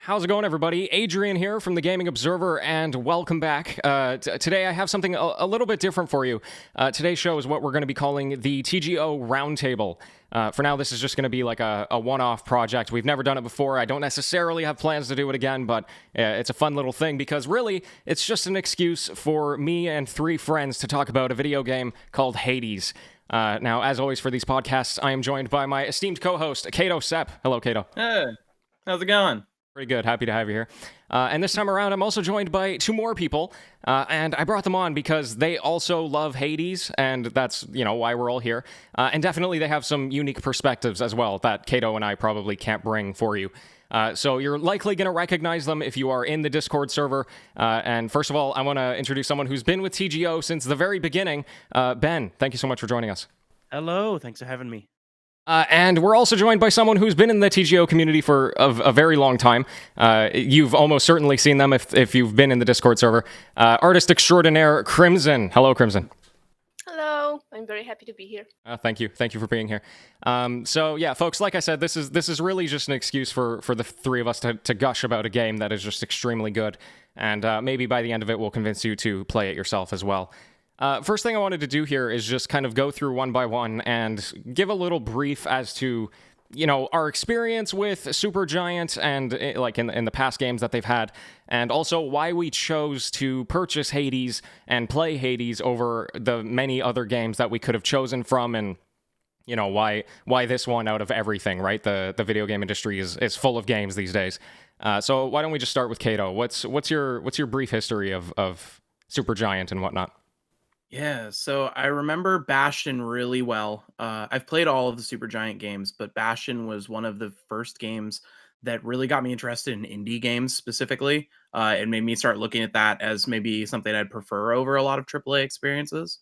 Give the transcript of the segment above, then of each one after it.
How's it going, everybody? Adrian here from the Gaming Observer, and welcome back. Today I have something a little bit different for you. Today's show is what we're going to be calling the TGO Roundtable. For now, this is just going to be like a one-off project. We've never done it before. I don't necessarily have plans to do it again, but it's a fun little thing because really, it's just an excuse for me and three friends to talk about a video game called Hades. Now, as always for these podcasts, I am joined by my esteemed co-host, KATOSEPE. Hello, Kato. Hey, how's it going? Pretty good. Happy to have you here. And this time around, I'm also joined by two more people, and I brought them on because they also love Hades, and that's, why we're all here. And definitely they have some unique perspectives as well that Kato and I probably can't bring for you. So you're likely going to recognize them if you are in the Discord server. And first of all, I want to introduce someone who's been with TGO since the very beginning. Ben, thank you so much for joining us. Hello, thanks for having me. And we're also joined by someone who's been in the TGO community for a very long time. You've almost certainly seen them if you've been in the Discord server. Artist extraordinaire Crimson. Hello, Crimson. Hello, I'm very happy to be here. Thank you for being here. So yeah, folks, like I said, this is really just an excuse for the three of us to gush about a game that is just extremely good, and maybe by the end of it, we'll convince you to play it yourself as well. First thing I wanted to do here is just kind of go through one by one and give a little brief as to, our experience with SuperGiant and like in the past games that they've had, and also why we chose to purchase Hades and play Hades over the many other games that we could have chosen from, and why this one out of everything, right? The video game industry is full of games these days. So why don't we just start with Kato? What's your brief history of SuperGiant and whatnot? Yeah, so I remember Bastion really well. I've played all of the SuperGiant games, but Bastion was one of the first games that really got me interested in indie games specifically. It made me start looking at that as maybe something I'd prefer over a lot of AAA experiences.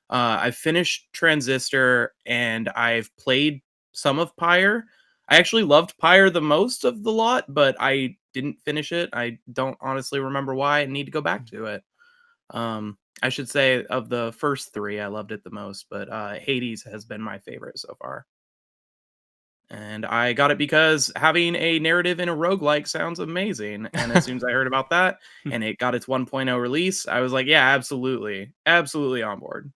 I've finished Transistor and I've played some of Pyre. I actually loved Pyre the most of the lot, but I didn't finish it. I don't honestly remember why. I need to go back to it. I should say of the first three, I loved it the most, but Hades has been my favorite so far. And I got it because having a narrative in a roguelike sounds amazing. And as soon as I heard about that and it got its 1.0 release, I was like, yeah, absolutely on board.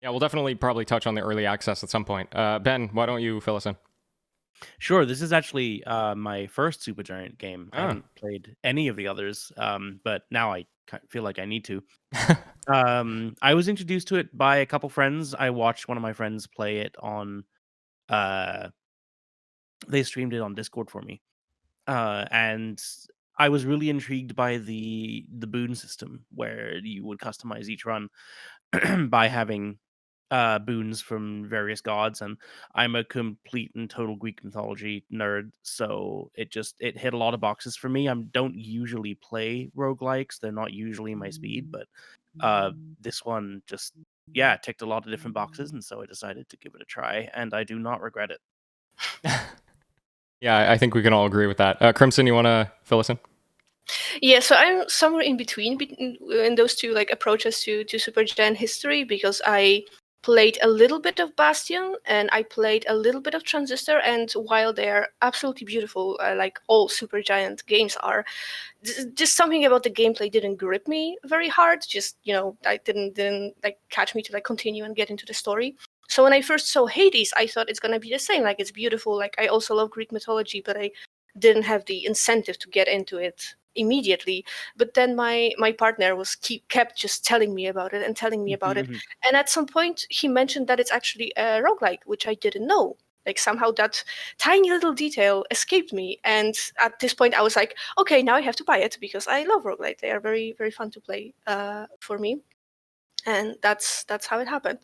Yeah, we'll definitely probably touch on the early access at some point. Ben, why don't you fill us in? Sure, this is actually my first SuperGiant game. I haven't played any of the others, but now I feel like I need to. I was introduced to it by a couple friends. I watched one of my friends play it on... they streamed it on Discord for me. And I was really intrigued by the boon system, where you would customize each run by having boons from various gods, and I'm a complete and total Greek mythology nerd, so it hit a lot of boxes for me. I don't usually play roguelikes, they're not usually my speed, but this one just ticked a lot of different boxes, and so I decided to give it a try, and I do not regret it. Yeah, I think we can all agree with that. Crimson, you want to fill us in? Yeah, so I'm somewhere in between in those two approaches to SuperGiant history, because I played a little bit of Bastion and I played a little bit of Transistor, and while they're absolutely beautiful, like all SuperGiant games are, just something about the gameplay didn't grip me very hard. Just I didn't catch me to continue and get into the story. So when I first saw Hades, I thought it's gonna be the same. It's beautiful. I also love Greek mythology, but I didn't have the incentive to get into it immediately. But then my partner kept just telling me about it and telling me about it. And at some point he mentioned that it's actually a roguelike, which I didn't know. Somehow that tiny little detail escaped me. And at this point I was like, okay, now I have to buy it because I love roguelike. They are very, very fun to play for me. And that's how it happened.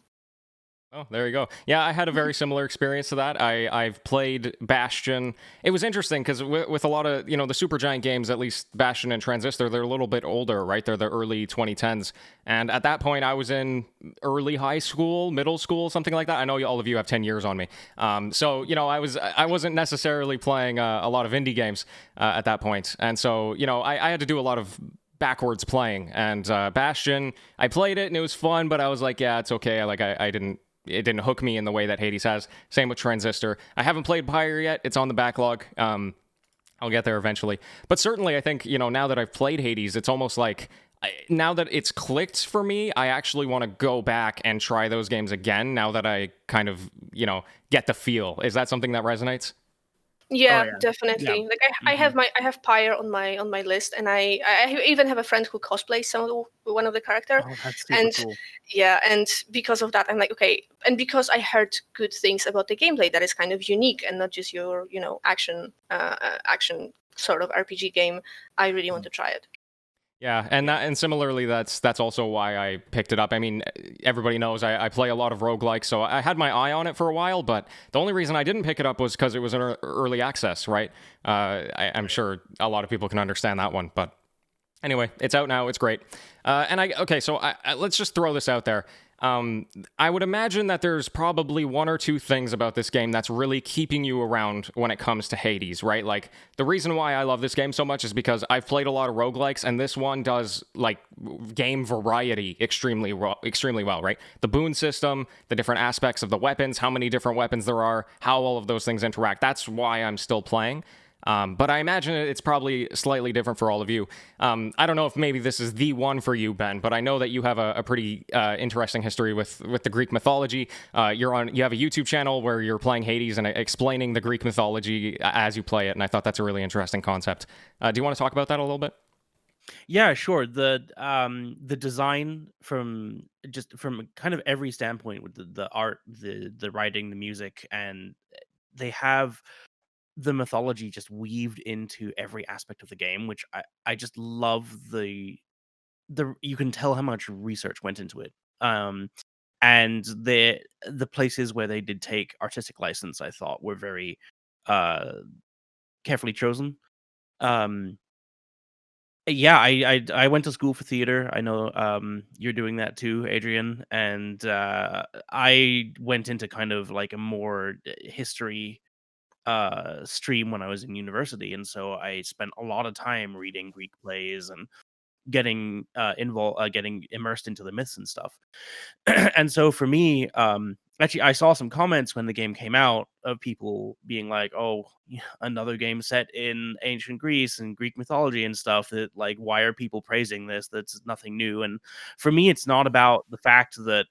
Oh, there you go. Yeah, I had a very similar experience to that. I've played Bastion. It was interesting because with a lot of, the SuperGiant games, at least Bastion and Transistor, they're a little bit older, right? They're the early 2010s. And at that point, I was in early high school, middle school, something like that. I know all of you have 10 years on me. So, I wasn't necessarily playing a lot of indie games at that point. And so, I had to do a lot of backwards playing. And Bastion, I played it and it was fun, but I was like, yeah, it's okay. It didn't hook me in the way that Hades has. Same with Transistor. I haven't played Pyre yet. It's on the backlog. I'll get there eventually. But certainly, I think, now that I've played Hades, it's almost like, now that it's clicked for me, I actually want to go back and try those games again now that I kind of, get the feel. Is that something that resonates? Yeah, yeah. definitely. Yeah. Like I have Pyre on my list, and I even have a friend who cosplays one of the characters. Oh, that's super And cool. yeah, and because of that, I'm like, okay, and because I heard good things about the gameplay that is kind of unique and not just your action sort of RPG game, I really want to try it. Yeah, and similarly, that's also why I picked it up. I mean, everybody knows I play a lot of roguelikes, so I had my eye on it for a while, but the only reason I didn't pick it up was because it was an early access, right? I'm sure a lot of people can understand that one, but anyway, it's out now, it's great. So let's just throw this out there. I would imagine that there's probably one or two things about this game that's really keeping you around when it comes to Hades, right? Like, the reason why I love this game so much is because I've played a lot of roguelikes, and this one does, like, game variety extremely well, right? The boon system, the different aspects of the weapons, how many different weapons there are, how all of those things interact. That's why I'm still playing. But I imagine it's probably slightly different for all of you. I don't know if maybe this is the one for you, Ben, but I know that you have a pretty interesting history with the Greek mythology. You have a YouTube channel where you're playing Hades and explaining the Greek mythology as you play it, and I thought that's a really interesting concept. Do you want to talk about that a little bit? Yeah, sure. The design from kind of every standpoint, with the art, the writing, the music, and they have the mythology just weaved into every aspect of the game, which I just love. The you can tell how much research went into it. And the places where they did take artistic license, I thought, were very carefully chosen. Yeah, I went to school for theater. I know you're doing that too, Adrian, and I went into kind of like a more history stream when I was in university, and so I spent a lot of time reading Greek plays and getting getting immersed into the myths and stuff. And so for me, actually, I saw some comments when the game came out of people being like, "Oh, another game set in ancient Greece and Greek mythology and stuff. That, like, why are people praising this? That's nothing new." And for me, it's not about the fact that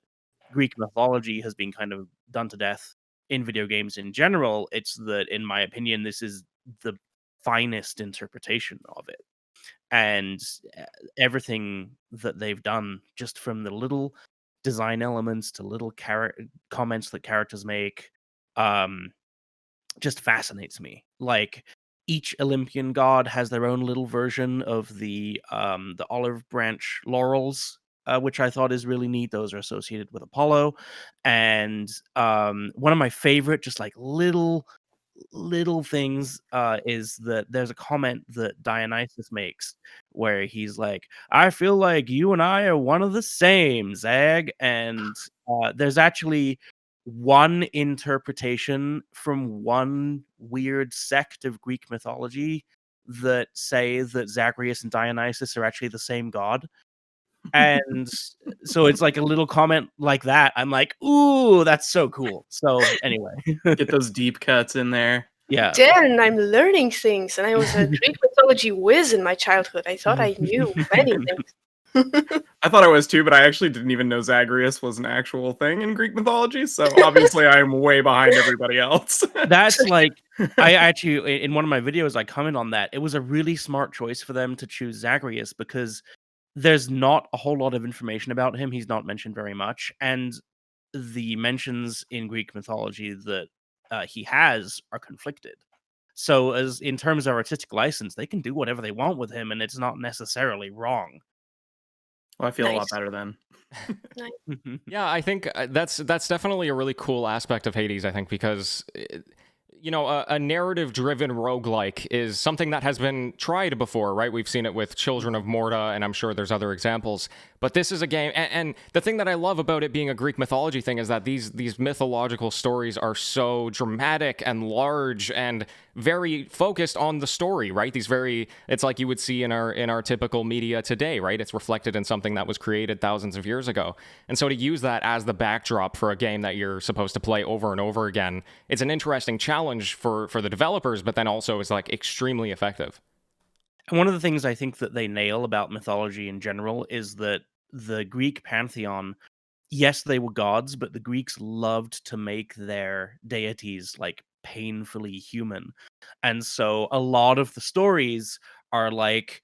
Greek mythology has been kind of done to death in video games in general. It's that, in my opinion, this is the finest interpretation of it. And everything that they've done, just from the little design elements to little comments that characters make, um, just fascinates me. Like, each Olympian god has their own little version of the olive branch laurels, which I thought is really neat. Those are associated with Apollo. And one of my favorite, just like little things, is that there's a comment that Dionysus makes where he's like, "I feel like you and I are one of the same, Zag." And there's actually one interpretation from one weird sect of Greek mythology that say that Zagreus and Dionysus are actually the same god. And so it's like a little comment like that. I'm like, ooh, that's so cool. So anyway, Get those deep cuts in there. yeah. Dan, I'm learning things, and I was a Greek mythology whiz in my childhood. I thought I knew many things. I thought I was too, but I actually didn't even know Zagreus was an actual thing in Greek mythology, so obviously I am way behind everybody else. That's like, I actually, in one of my videos, I comment on that. It was a really smart choice for them to choose Zagreus because there's not a whole lot of information about him. He's not mentioned very much. And the mentions in Greek mythology that he has are conflicted. So, as in terms of artistic license, they can do whatever they want with him, and it's not necessarily wrong. Well, I feel a lot Nice. better then. Nice. Yeah, I think that's definitely a really cool aspect of Hades, I think, because a narrative-driven roguelike is something that has been tried before, right? We've seen it with Children of Morta, and I'm sure there's other examples. But this is a game, and the thing that I love about it being a Greek mythology thing is that these mythological stories are so dramatic and large and very focused on the story, right? It's like you would see in our typical media today, right? It's reflected in something that was created thousands of years ago. And so to use that as the backdrop for a game that you're supposed to play over and over again, it's an interesting challenge challenge for the developers, but then also is like extremely effective. And one of the things I think that they nail about mythology in general is that the Greek pantheon, yes, they were gods, but the Greeks loved to make their deities like painfully human. And so a lot of the stories are like,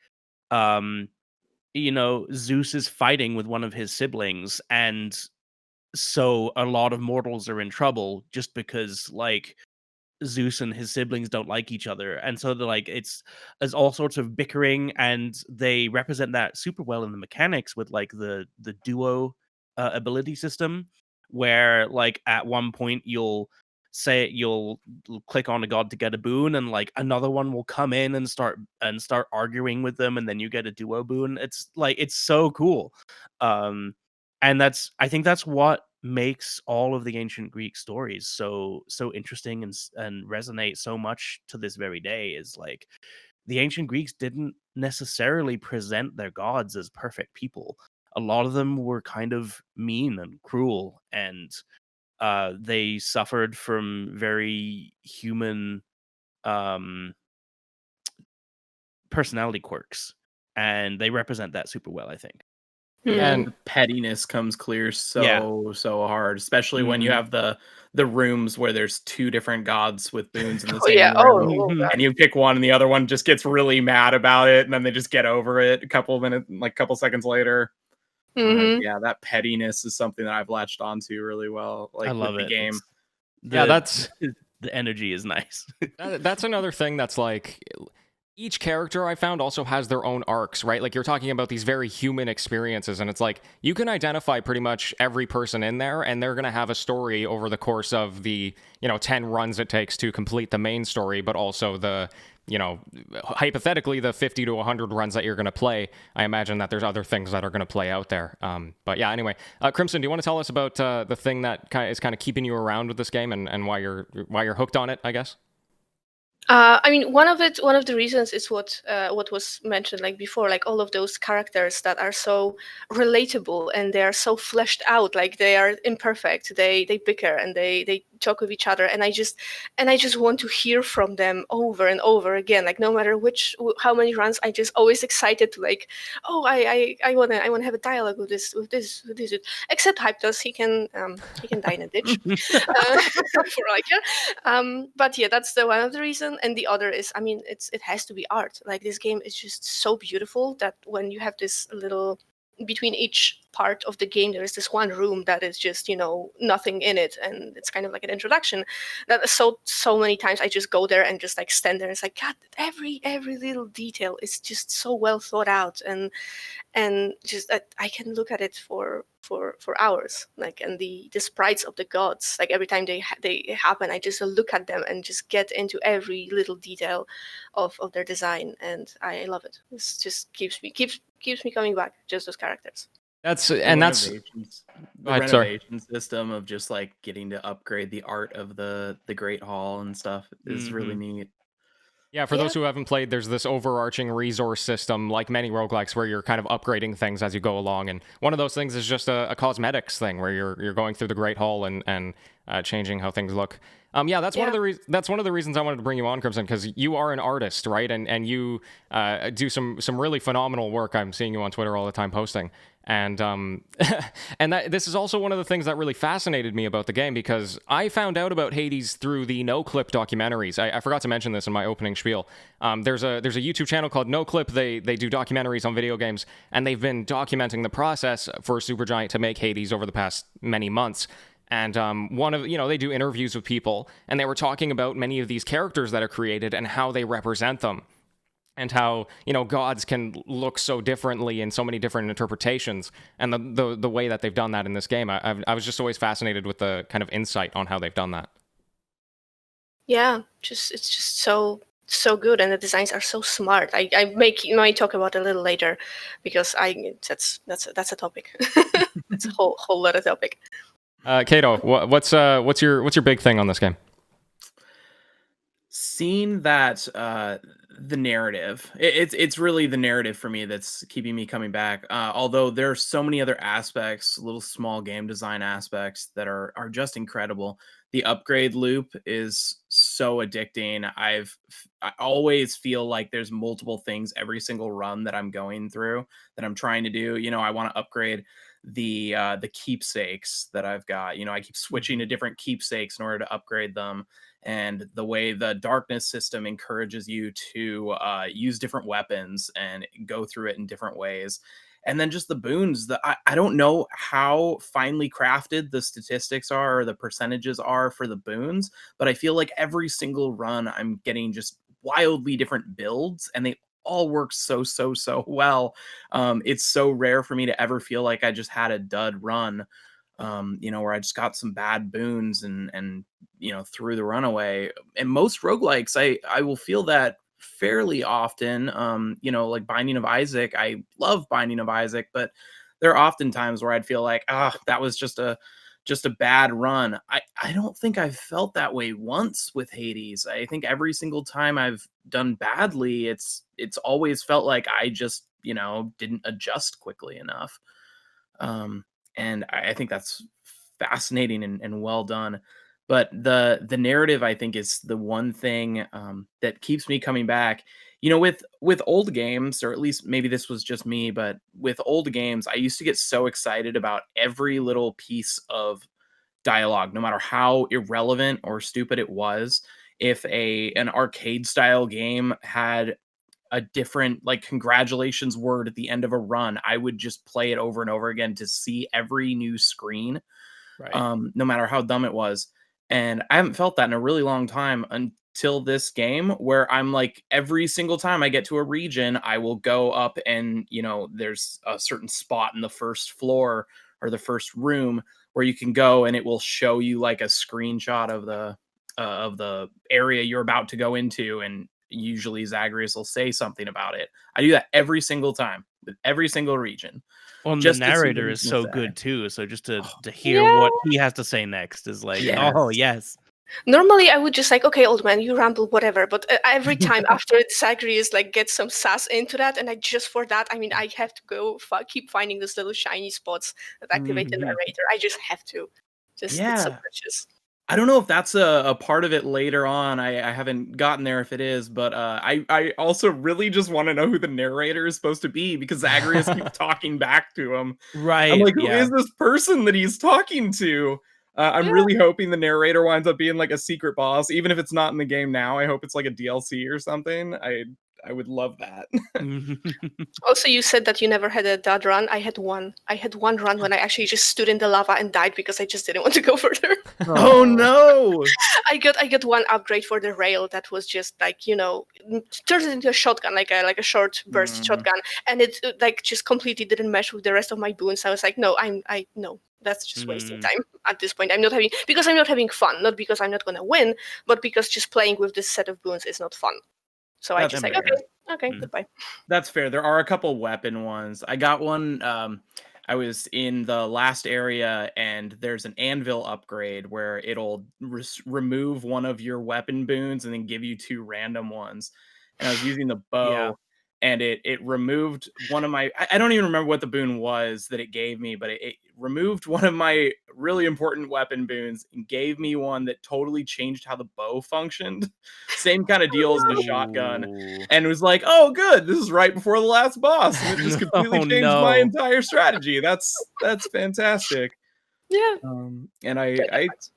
Zeus is fighting with one of his siblings, and so a lot of mortals are in trouble just because like Zeus and his siblings don't like each other, and so they're like there's all sorts of bickering, and they represent that super well in the mechanics with like the duo ability system, where like at one point you'll click on a god to get a boon, and like another one will come in and start arguing with them, and then you get a duo boon. It's so cool. And I think that's what makes all of the ancient Greek stories so interesting and resonate so much to this very day. Is like the ancient Greeks didn't necessarily present their gods as perfect people. A lot of them were kind of mean and cruel, and they suffered from very human personality quirks, and they represent that super well, I think. Yeah, And the pettiness comes clear Yeah. so hard, especially when you Mhm. have the rooms where there's two different gods with boons in the Oh same yeah. room, Oh god. and you pick one and the other one just gets really mad about it, and then they just get over it a couple seconds later. Hmm. Yeah, that pettiness is something that I've latched onto really well, I like with love the it. game. yeah, that's The energy is nice. that's another thing that's like each character I found also has their own arcs, right? Like you're talking about these very human experiences, and it's like you can identify pretty much every person in there, and they're going to have a story over the course of the 10 runs it takes to complete the main story, but also the hypothetically the 50 to 100 runs that you're going to play. I imagine that there's other things that are going to play out there. But yeah, anyway, Crimson, do you want to tell us about the thing that is kind of keeping you around with this game, and why you're hooked on it, I guess? I mean, one of the reasons is what was mentioned like before, like all of those characters that are so relatable and they are so fleshed out, like they are imperfect, they bicker and they talk with each other, and I just want to hear from them over and over again, like no matter how many runs, I just always excited to like, oh, I wanna have a dialogue with this, except Hyptos, he can die in a ditch. For like, yeah. But yeah, that's the one of the reasons. And the other is, I mean, it has to be art. Like this game is just so beautiful that when you have this little between each part of the game, there is this one room that is just nothing in it, and it's kind of like an introduction. That so many times I just go there and just like stand there. And it's like, God, every little detail is just so well thought out, and just I can look at it for hours, like, and the sprites of the gods, like every time they happen, I just look at them and just get into every little detail of their design, and I love it. It just keeps me coming back, just those characters. The renovation system of just like getting to upgrade the art of the Great Hall and stuff is really neat. Yeah, for those who haven't played, there's this overarching resource system, like many roguelikes, where you're kind of upgrading things as you go along. And one of those things is just a cosmetics thing, where you're going through the Great Hall and changing how things look. That's one of the reasons I wanted to bring you on, Crimson, because you are an artist, right? And you do some really phenomenal work. I'm seeing you on Twitter all the time posting. And this is also one of the things that really fascinated me about the game, because I found out about Hades through the No Clip documentaries. I forgot to mention this in my opening spiel. There's a YouTube channel called No Clip. They do documentaries on video games, and they've been documenting the process for SuperGiant to make Hades over the past many months. And they do interviews with people, and they were talking about many of these characters that are created and how they represent them. And how, gods can look so differently in so many different interpretations, and the way that they've done that in this game. I was just always fascinated with the kind of insight on how they've done that. Yeah, it's just so good, and the designs are so smart. I might talk about it a little later, because that's a topic. It's a whole lot of topic. Kato, what's your big thing on this game? Seeing that the narrative, it's really the narrative for me that's keeping me coming back. Although there are so many other aspects, little small game design aspects that are just incredible. The upgrade loop is so addicting. I always feel like there's multiple things every single run that I'm going through that I'm trying to do. You know, I want to upgrade the keepsakes that I've got. You know, I keep switching to different keepsakes in order to upgrade them, and the way the darkness system encourages you to use different weapons and go through it in different ways. And then just the boons, I don't know how finely crafted the statistics are or the percentages are for the boons, but I feel like every single run I'm getting just wildly different builds, and they all work so well. It's so rare for me to ever feel like I just had a dud run, you know, where I just got some bad boons and you know, threw the runaway. And most roguelikes, I will feel that fairly often. You know, like Binding of Isaac, I love Binding of Isaac, but there are often times where I'd feel like, that was just a bad run. I don't think I've felt that way once with Hades. I think every single time I've done badly, it's always felt like I just, you know, didn't adjust quickly enough. And I think that's fascinating and well done. But the narrative, I think, is the one thing that keeps me coming back. You know, with old games, or at least maybe this was just me, but with old games, I used to get so excited about every little piece of dialogue, no matter how irrelevant or stupid it was. If an arcade style game had a different, like, congratulations word at the end of a run, I would just play it over and over again to see every new screen, Right. no matter how dumb it was. And I haven't felt that in a really long time until this game, where I'm like, every single time I get to a region, I will go up and, you know, there's a certain spot in the first floor or the first room where you can go, and it will show you like a screenshot of the area you're about to go into, and usually Zagreus will say something about it. I do that every single time with every single region. Well, and the Just to see what narrator he's is gonna so say. good too. So just to Oh, hear Yeah. what he has to say next is like, yes. oh yes. Normally, I would just like, okay, old man, you ramble, whatever. But every time after Zagreus like gets some sass into that, and I just for that, I mean, I have to go keep finding those little shiny spots that activate the Mhm. narrator. I just have to. Just it's so Yeah. precious. I don't know if that's a part of it later on. I haven't gotten there if it is, but I also really just want to know who the narrator is supposed to be, because Zagreus keeps talking back to him. I'm Right. like, who Yeah. is this person that he's talking to? I'm Yeah. really hoping the narrator winds up being like a secret boss, even if it's not in the game now. I hope it's like a DLC or something. I would love that. Also, you said that you never had a dud run. I had one. I had one run when I actually just stood in the lava and died because I just didn't want to go further. Oh no! I got one upgrade for the rail that was just like, you know, turned it into a shotgun, like a short burst Mhm. shotgun, and it like just completely didn't mesh with the rest of my boons. I was like, no, no, that's just wasting Mm. time at this point. I'm not having fun, not because I'm not gonna win, but because just playing with this set of boons is not fun. So I That's just like, fair. okay, Mm. goodbye. That's fair. There are a couple weapon ones. I got one. I was in the last area, and there's an anvil upgrade where it'll remove one of your weapon boons and then give you two random ones. And I was using the Yeah. bow, and it removed one of my. I don't even remember what the boon was that it gave me, but it removed one of my really important weapon boons and gave me one that totally changed how the bow functioned. Same kind of deal as the shotgun, Ooh. and was like, "Oh, good, this is right before the last boss," and it just completely Oh changed my no. entire strategy. That's fantastic. Yeah. And Great I effect.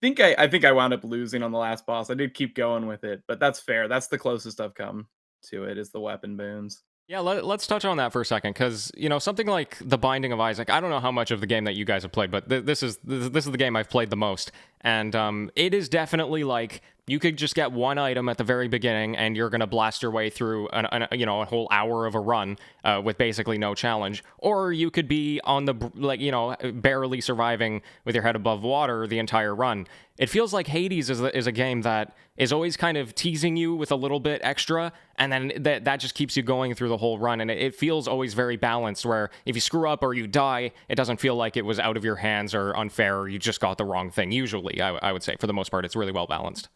think I wound up losing on the last boss. I did keep going with it, but that's fair. That's the closest I've come to it, is the weapon boons. Yeah, let's touch on that for a second, because you know, something like The Binding of Isaac. I don't know how much of the game that you guys have played, but this is the game I've played the most, and it is definitely like you could just get one item at the very beginning, and you're gonna blast your way through a whole hour of a run with basically no challenge, or you could be on the barely surviving with your head above water the entire run. It feels like Hades is a game that is always kind of teasing you with a little bit extra, and then that just keeps you going through the whole run, and it feels always very balanced, where if you screw up or you die, it doesn't feel like it was out of your hands or unfair, or you just got the wrong thing. Usually, I would say, for the most part, it's really well balanced.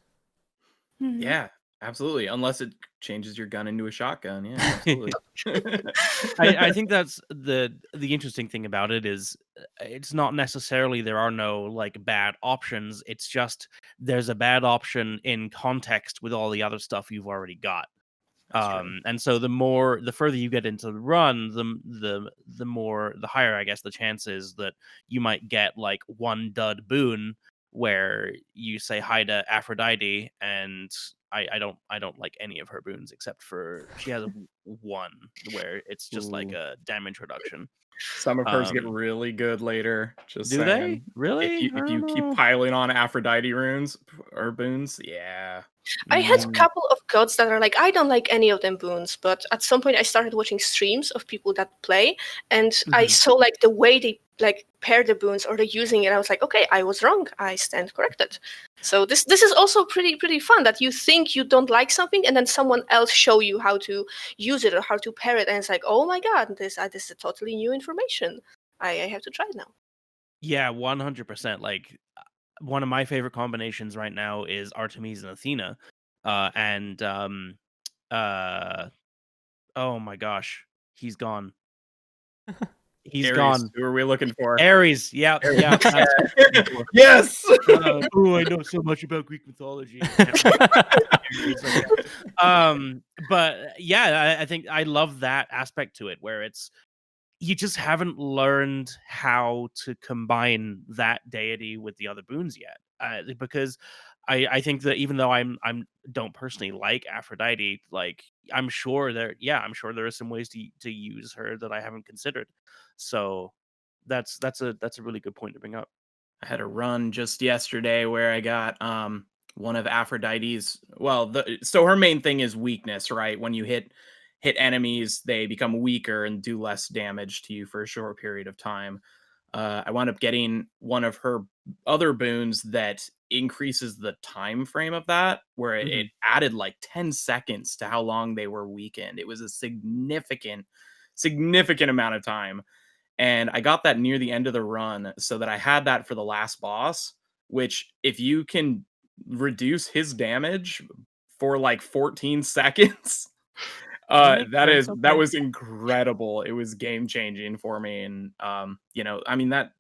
Yeah, absolutely. Unless it changes your gun into a shotgun. Yeah, absolutely. I think that's the interesting thing about it is it's not necessarily there are no like bad options. It's just there's a bad option in context with all the other stuff you've already got. That's true. And so the further you get into the run, the higher I guess the chances that you might get like one dud boon where you say hi to Aphrodite, and I don't like any of her boons except for she has one where it's just like Ooh. a damage reduction. Some of hers get Um, really good later. Just do they saying. really? I If don't you keep know. piling on Aphrodite runes or boons, yeah. I had a Mm, couple of gods that are like, I don't like any of them boons, but at some point I started watching streams of people that play, and I mhm. saw like the way they like pair the boons or they're using it. I was like, okay, I was wrong. I stand corrected. So this is also pretty fun that you think you don't like something and then someone else show you how to use it or how to pair it, and it's like, oh my god, this is totally new information. I have to try it now. Yeah, 100%. Like one of my favorite combinations right now is Artemis and Athena. And uh oh my gosh, he's gone. He's Aries, gone. who are we looking for? Aries. Yeah, Aries. yeah. That's what I'm looking for. Yes. Oh, I know so much about Greek mythology. Aries, okay. But yeah, I think I love that aspect to it where it's you just haven't learned how to combine that deity with the other boons yet. Because I think that even though I'm don't personally like Aphrodite, like I'm sure there are some ways to use her that I haven't considered. So that's a really good point to bring up. I had a run just yesterday where I got one of Aphrodite's, well, so her main thing is weakness, right? When you hit enemies, they become weaker and do less damage to you for a short period of time. I wound up getting one of her other boons that increases the time frame of that, where it Mhm. added like 10 seconds to how long they were weakened. It was a significant amount of time, and I got that near the end of the run so that I had that for the last boss, which if you can reduce his damage for like 14 seconds, That makes sense. that Okay. was incredible. It was game changing for me, and I mean that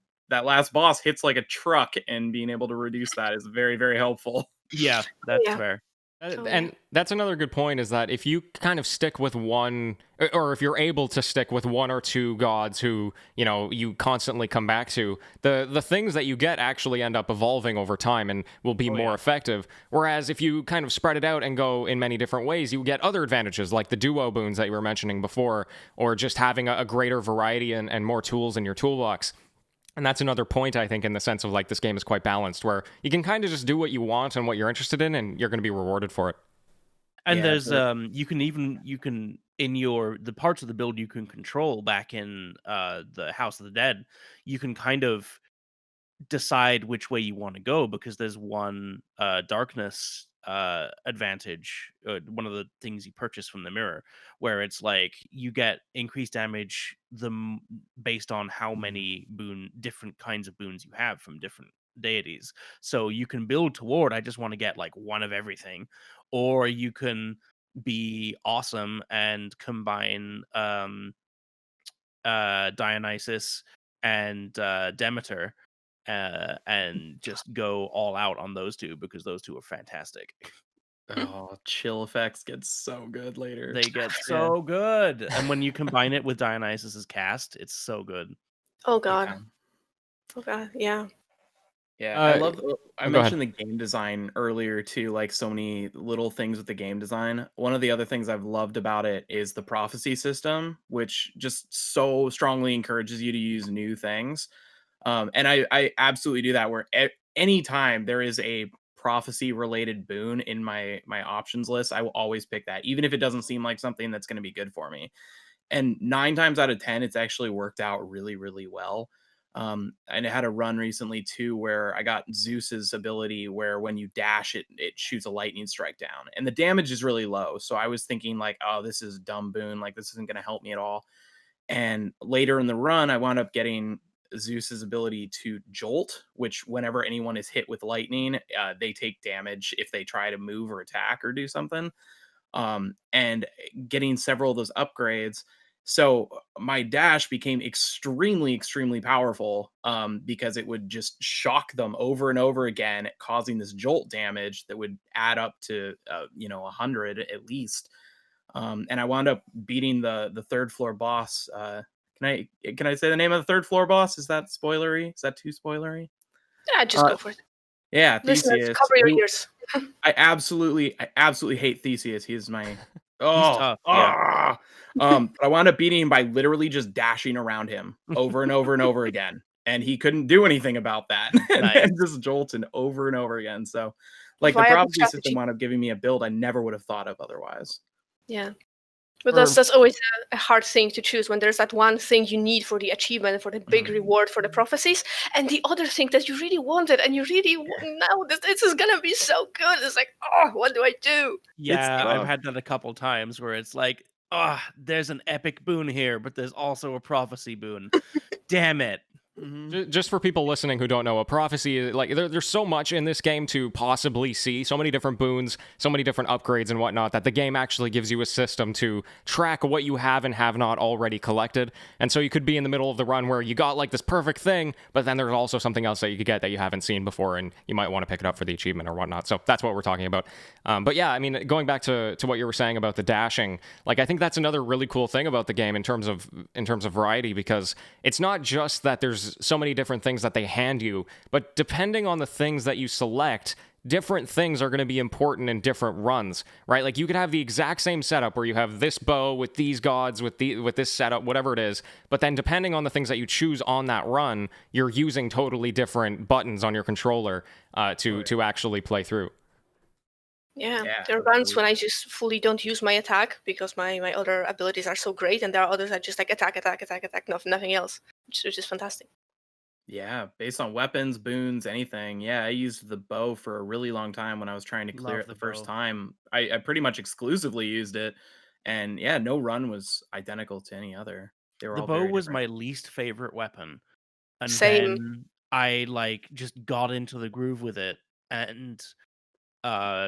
last boss hits like a truck, and being able to reduce that is very helpful. Yeah, Oh that's yeah. fair. Oh yeah. And that's another good point is that if you kind of stick with one, or if you're able to stick with one or two gods who, you constantly come back to, the things that you get actually end up evolving over time and will be Oh more yeah. effective. Whereas if you kind of spread it out and go in many different ways, you get other advantages like the duo boons that you were mentioning before, or just having a greater variety and more tools in your toolbox. And that's another point, I think, in the sense of like this game is quite balanced, where you can kind of just do what you want and what you're interested in, and you're going to be rewarded for it. And Yeah, there's you can in your the parts of the build you can control back in the House of the Dead, you can kind of decide which way you want to go because there's one darkness advantage, one of the things you purchase from the mirror, where it's like you get increased damage based on how many different kinds of boons you have from different deities. So you can build toward I just want to get like one of everything, or you can be awesome and combine Dionysus and Demeter, and just go all out on those two because those two are fantastic. oh, chill effects get so good later. They get Yeah, so good, and when you combine it with Dionysus's cast, it's so good. Oh god. yeah. Oh god. Yeah. Yeah, I Uh, love I oh, go ahead. mentioned the game design earlier too, like so many little things with the game design. One of the other things I've loved about it is the prophecy system, which just so strongly encourages you to use new things. And I absolutely do that where anytime there is a prophecy related boon in my options list, I will always pick that, even if it doesn't seem like something that's going to be good for me. And 9 times out of 10, it's actually worked out really well. And it had a run recently too where I got Zeus's ability where when you dash it shoots a lightning strike down, and the damage is really low. So I was thinking like, oh, this is dumb boon, like this isn't going to help me at all. And later in the run, I wound up getting Zeus's ability to jolt, which whenever anyone is hit with lightning, they take damage if they try to move or attack or do something. And getting several of those upgrades. So my dash became extremely powerful because it would just shock them over and over again, causing this jolt damage that would add up to 100 at least. And I wound up beating the third floor boss. Can I say the name of the third floor boss? Is that spoilery? Is that too spoilery? Yeah, just go for it. Yeah, Listeners, Theseus. cover your ears. I absolutely hate Theseus. He is my He's tough, yeah. but I wound up beating him by literally just dashing around him over and over and over again. And he couldn't do anything about that. And just jolting over and over again. So like the Viable prophecy system strategy. wound up giving me a build I never would have thought of otherwise. Yeah. But that's always a hard thing to choose when there's that one thing you need for the achievement, for the big reward for the prophecies, and the other thing that you really wanted and you really know this is gonna be so good. It's like, oh, what do I do? Yeah, I've had that a couple times where it's like, oh, there's an epic boon here, but there's also a prophecy boon. Damn it. Just for people listening who don't know, a prophecy is like there's so much in this game to possibly see, so many different boons, so many different upgrades and whatnot, that the game actually gives you a system to track what you have and have not already collected. And so you could be in the middle of the run where you got like this perfect thing, but then there's also something else that you could get that you haven't seen before, and you might want to pick it up for the achievement or whatnot. So that's what we're talking about. But yeah, I mean, going back to what you were saying about the dashing, like I think that's another really cool thing about the game in terms of variety, because it's not just that there's so many different things that they hand you, but depending on the things that you select, different things are going to be important in different runs, right? Like you could have the exact same setup where you have this bow with these gods with this setup, whatever it is, but then depending on the things that you choose on that run, you're using totally different buttons on your controller to actually play through. Yeah, there are runs when I just fully don't use my attack because my other abilities are so great, and there are others that just like attack, nothing else, which is fantastic. Yeah, based on weapons, boons, anything. Yeah, I used the bow for a really long time when I was trying to clear Love it the the first bow. time. I pretty much exclusively used it. And yeah, no run was identical to any other. They were The all bow very was different. my least favorite weapon. And Same. then I like just got into the groove with it, and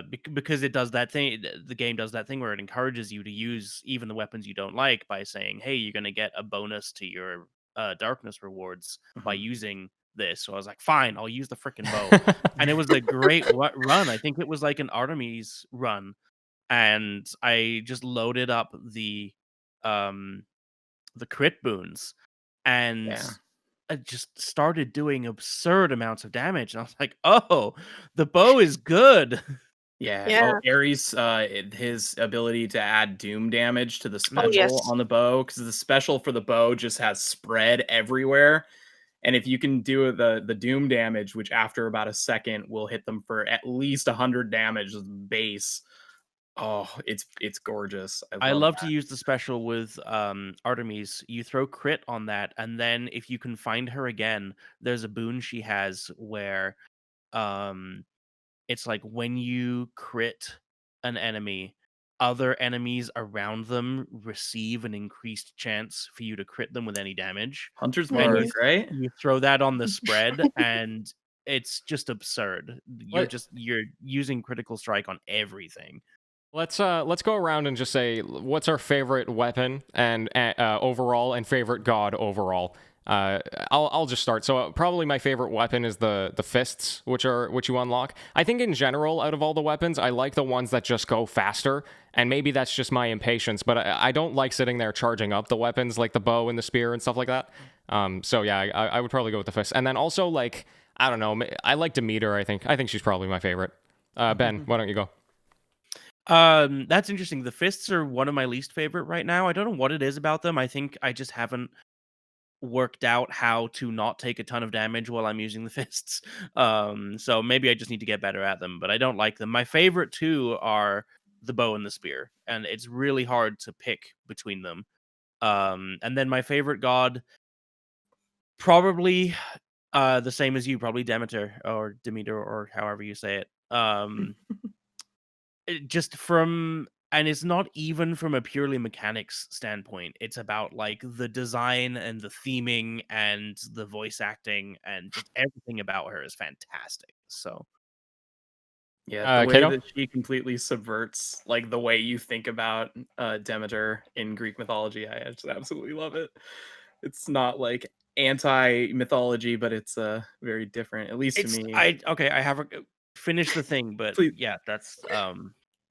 because it does that thing, the game does that thing where it encourages you to use even the weapons you don't like by saying, hey, you're going to get a bonus to your darkness rewards by using this. So I was like, fine, I'll use the freaking bow. And it was a great run. I think it was like an Artemis run, and I just loaded up the crit boons, and Yeah. I just started doing absurd amounts of damage, and I was like, oh, the bow is good. Yeah. Yeah. Oh, Ares, his ability to add doom damage to the special yes. on the bow, because the special for the bow just has spread everywhere. And if you can do the doom damage, which after about a second will hit them for at least 100 damage as base. Oh, it's gorgeous. I love love that. to use the special with Artemis. You throw crit on that, and then if you can find her again, there's a boon she has where it's like when you crit an enemy, other enemies around them receive an increased chance for you to crit them with any damage. Hunter's And Mark, right? you throw that on the spread, and it's just absurd. You're using critical strike on everything. Let's go around and just say what's our favorite weapon and overall, and favorite god overall. I'll just start. So probably my favorite weapon is the fists, which you unlock. I think in general, out of all the weapons, I like the ones that just go faster. And maybe that's just my impatience, but I don't like sitting there charging up the weapons like the bow and the spear and stuff like that. So yeah, I would probably go with the fists. And then also, like, I don't know, I like Demeter. I think she's probably my favorite. Ben, why don't you go? That's interesting. The fists are one of my least favorite right now. I don't know what it is about them. I think I just haven't worked out how to not take a ton of damage while I'm using the fists. So maybe I just need to get better at them, but I don't like them. My favorite two are the bow and the spear, and it's really hard to pick between them. And then my favorite god, probably the same as you, probably Demeter or Demeter or however you say it. Just from and it's not even from a purely mechanics standpoint. It's about like the design and the theming and the voice acting, and just everything about her is fantastic. So Yeah, the way Kato? that she completely subverts like the way you think about Demeter in Greek mythology, I just absolutely love it. It's not like anti-mythology, but it's very different, at least to it's me. I haven't finished the thing, but Please, yeah, that's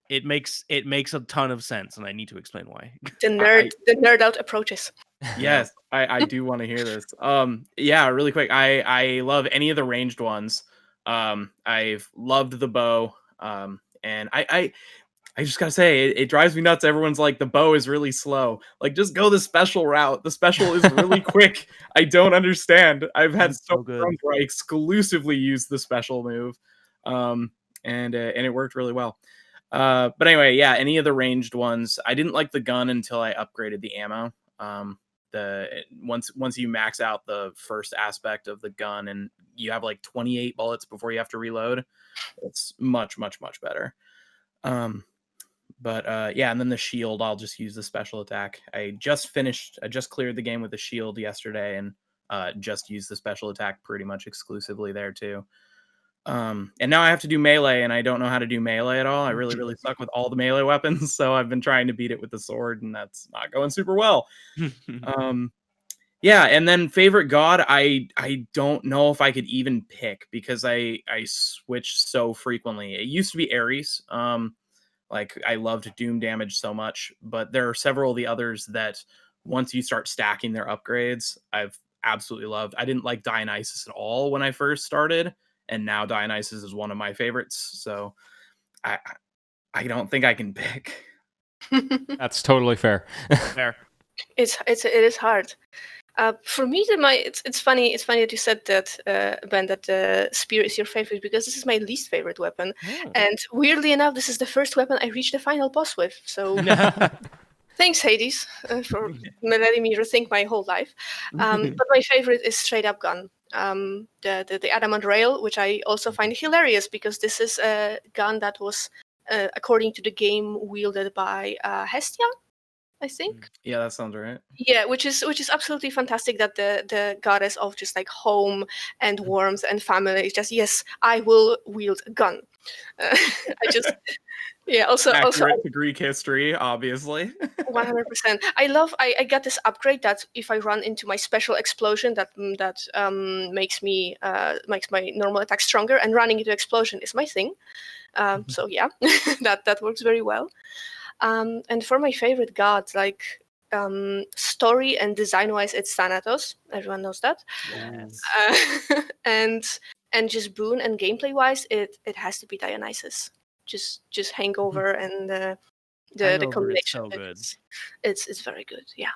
it makes a ton of sense, and I need to explain why. The nerd out approaches. Yes, I do want to hear this. Yeah, really quick. I love any of the ranged ones. I've loved the bow. And I just gotta say, it drives me nuts. Everyone's like, the bow is really slow. Like, just go the special route. The special is really quick. I don't understand. I've had It's so so many good. runs where I exclusively use the special move, and it worked really well. But anyway, yeah, any of the ranged ones. I didn't like the gun until I upgraded the ammo. Once you max out the first aspect of the gun and you have like 28 bullets before you have to reload, it's much better. But yeah, and then the shield, I'll just use the special attack. I just cleared the game with the shield yesterday, and just used the special attack pretty much exclusively there too. And now I have to do melee, and I don't know how to do melee at all. I really suck with all the melee weapons, so I've been trying to beat it with the sword, and that's not going super well. Yeah, and then favorite god, I don't know if I could even pick because I switch so frequently. It used to be Ares. Like I loved Doom damage so much, but there are several of the others that once you start stacking their upgrades, I've absolutely loved. I didn't like Dionysus at all when I first started, and now Dionysus is one of my favorites. So I I don't think I can pick. That's totally fair. Fair. It is hard. For me, it's funny. It's funny that you said that, Ben, that the spear is your favorite, because this is my least favorite weapon. Oh. And weirdly enough, this is the first weapon I reached the final boss with. So thanks, Hades, for letting me rethink my whole life. But my favorite is straight up gun. The adamant rail, which I also find hilarious because this is a gun that was, according to the game, wielded by Hestia, I think. Yeah, that sounds right. Yeah, which is absolutely fantastic that the goddess of just like home and warmth and family is just, yes, I will wield a gun. I just also Accurate to Greek history, obviously. 100%. I got this upgrade that if I run into my special explosion, that makes my normal attack stronger, and running into explosion is my thing. So yeah, that works very well. And for my favorite god, like story and design wise, it's Thanatos. Everyone knows that. Yes. And just boon and gameplay wise, it has to be Dionysus. Just Hangover and the combination. So good. It's very good. Yeah.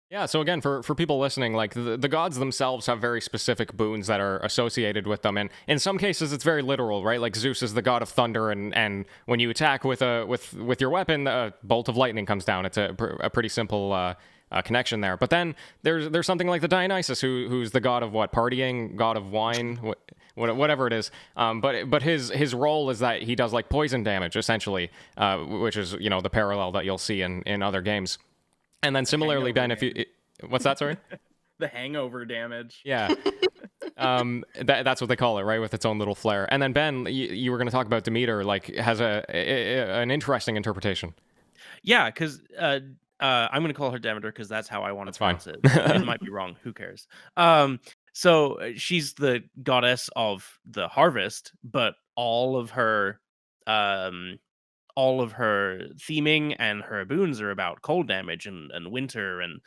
Yeah, so again, for people listening, like the gods themselves have very specific boons that are associated with them, and in some cases it's very literal, right? Like Zeus is the god of thunder, and when you attack with your weapon, a bolt of lightning comes down. It's a pretty simple connection there. But then there's something like the Dionysus, who's the god of what? Partying, god of wine, whatever it is. But his role is that he does like poison damage essentially, which is the parallel that you'll see in other games. And then similarly, Ben, what's that, sorry? The hangover damage. Yeah. That's what they call it, right? With its own little flair. And then Ben, you were going to talk about Demeter, like has an interesting interpretation. Yeah, because I'm going to call her Demeter because that's how I want to pronounce it. It might be wrong. Who cares? So she's the goddess of the harvest, but all of her theming and her boons are about cold damage and winter and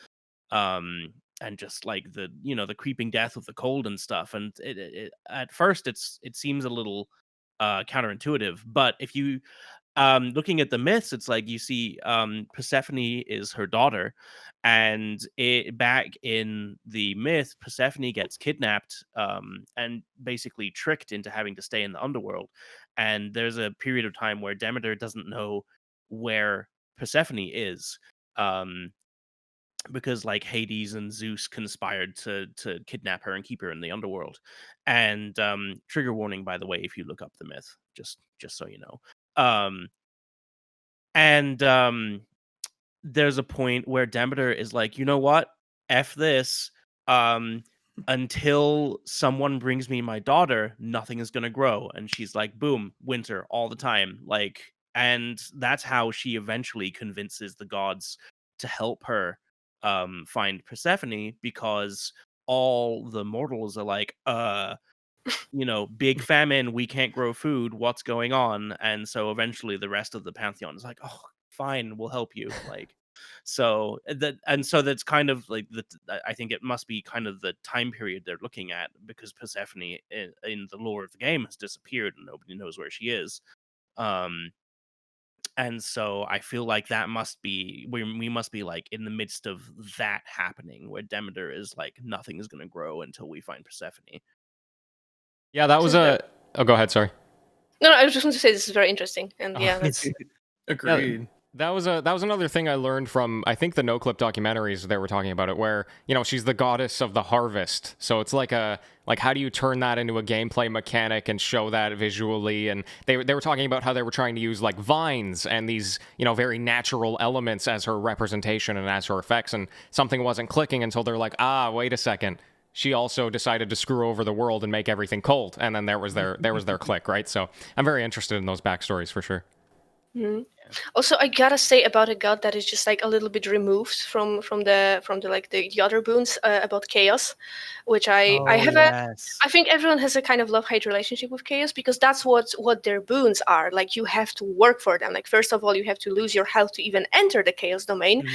just like the creeping death of the cold and stuff. And it at first it seems a little counterintuitive, but if you looking at the myths, it's like you see Persephone is her daughter, and back in the myth, Persephone gets kidnapped and basically tricked into having to stay in the underworld. And there's a period of time where Demeter doesn't know where Persephone is, because like Hades and Zeus conspired to kidnap her and keep her in the underworld. And trigger warning, by the way, if you look up the myth, just so you know. And And there's a point where Demeter is like, you know what? F this. Until someone brings me my daughter, nothing is gonna grow. And she's like, boom, winter all the time. Like, and that's how she eventually convinces the gods to help her find Persephone, because all the mortals are like, big famine, we can't grow food, what's going on? And so eventually the rest of the pantheon is like, oh, fine, we'll help you. Like, so that's kind of like I think it must be kind of the time period they're looking at, because Persephone in the lore of the game has disappeared and nobody knows where she is. And so I feel like that must be we must be like in the midst of that happening, where Demeter is like, nothing is going to grow until we find Persephone. Yeah, that was a. Oh, go ahead. Sorry. No, I was just going to say this is very interesting, and yeah, that's Agreed. Yeah, that was another thing I learned from, I think, the No Clip documentaries. They were talking about it, where she's the goddess of the harvest. So it's like how do you turn that into a gameplay mechanic and show that visually? And they were talking about how they were trying to use like vines and these very natural elements as her representation and as her effects, and something wasn't clicking until they're like, wait a second. She also decided to screw over the world and make everything cold, and then there was their click, right? So I'm very interested in those backstories for sure. Mm-hmm. Also, I gotta say about a god that is just like a little bit removed from the like the other boons about chaos, which I have I think everyone has a kind of love-hate relationship with chaos, because that's what their boons are. Like, you have to work for them. Like, first of all, you have to lose your health to even enter the chaos domain,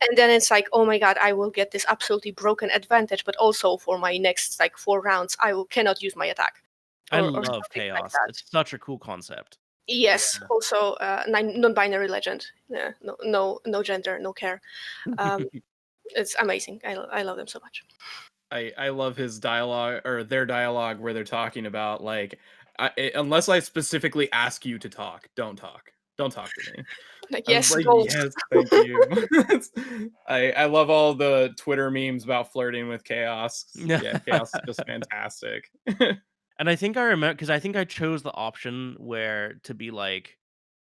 and then it's like, oh my god, I will get this absolutely broken advantage, but also for my next like 4 rounds, cannot use my attack. I love chaos. Like, it's such a cool concept. Yes, also non-binary legend. Yeah, no gender, no care. It's amazing. I love them so much. I love his dialogue, or their dialogue, where they're talking about like, unless I specifically ask you to talk, don't talk to me. Like, yes, like, gold. yes, thank you. I love all the Twitter memes about flirting with chaos. Yeah, chaos is just fantastic. And I think I remember, because I think I chose the option where to be like,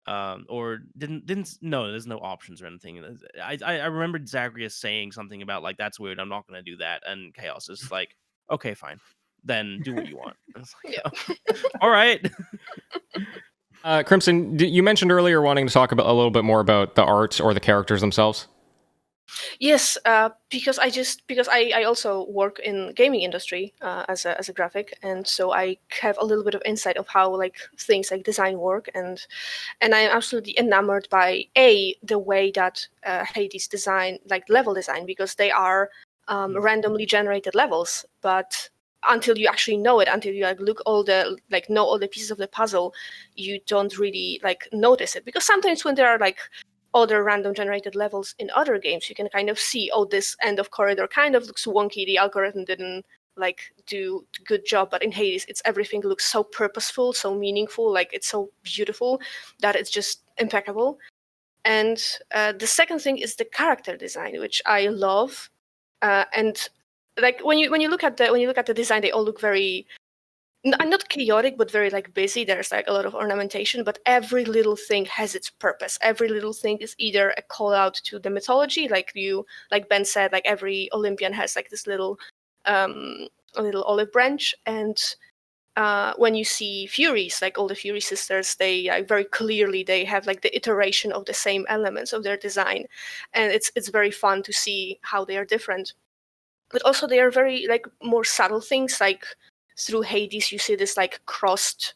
or didn't no, there's no options or anything. I remembered Zagreus saying something about like, that's weird, I'm not gonna do that, and Chaos is like, okay, fine, then do what you want. It's like, all right. Crimson, you mentioned earlier wanting to talk about a little bit more about the art or the characters themselves. Yes, because I also work in gaming industry as a graphic, and so I have a little bit of insight of how like things like design work, and I'm absolutely enamored by the way that Hades design, like level design, because they are randomly generated levels, but until you actually know it, until you like know all the pieces of the puzzle, you don't really like notice it, because sometimes when there are like other random generated levels in other games, you can kind of see, this end of corridor kind of looks wonky, the algorithm didn't like do a good job. But in Hades, everything looks so purposeful, so meaningful, like it's so beautiful that it's just impeccable. And the second thing is the character design, which I love. And like when you look at the design, they all look very not chaotic, but very like busy. There's like a lot of ornamentation, but every little thing has its purpose. Every little thing is either a call out to the mythology, like Ben said, like every Olympian has like this little olive branch. And when you see Furies, like all the Fury sisters, they very clearly they have like the iteration of the same elements of their design, and it's very fun to see how they are different. But also they are very like more subtle things, like through Hades, you see this like crossed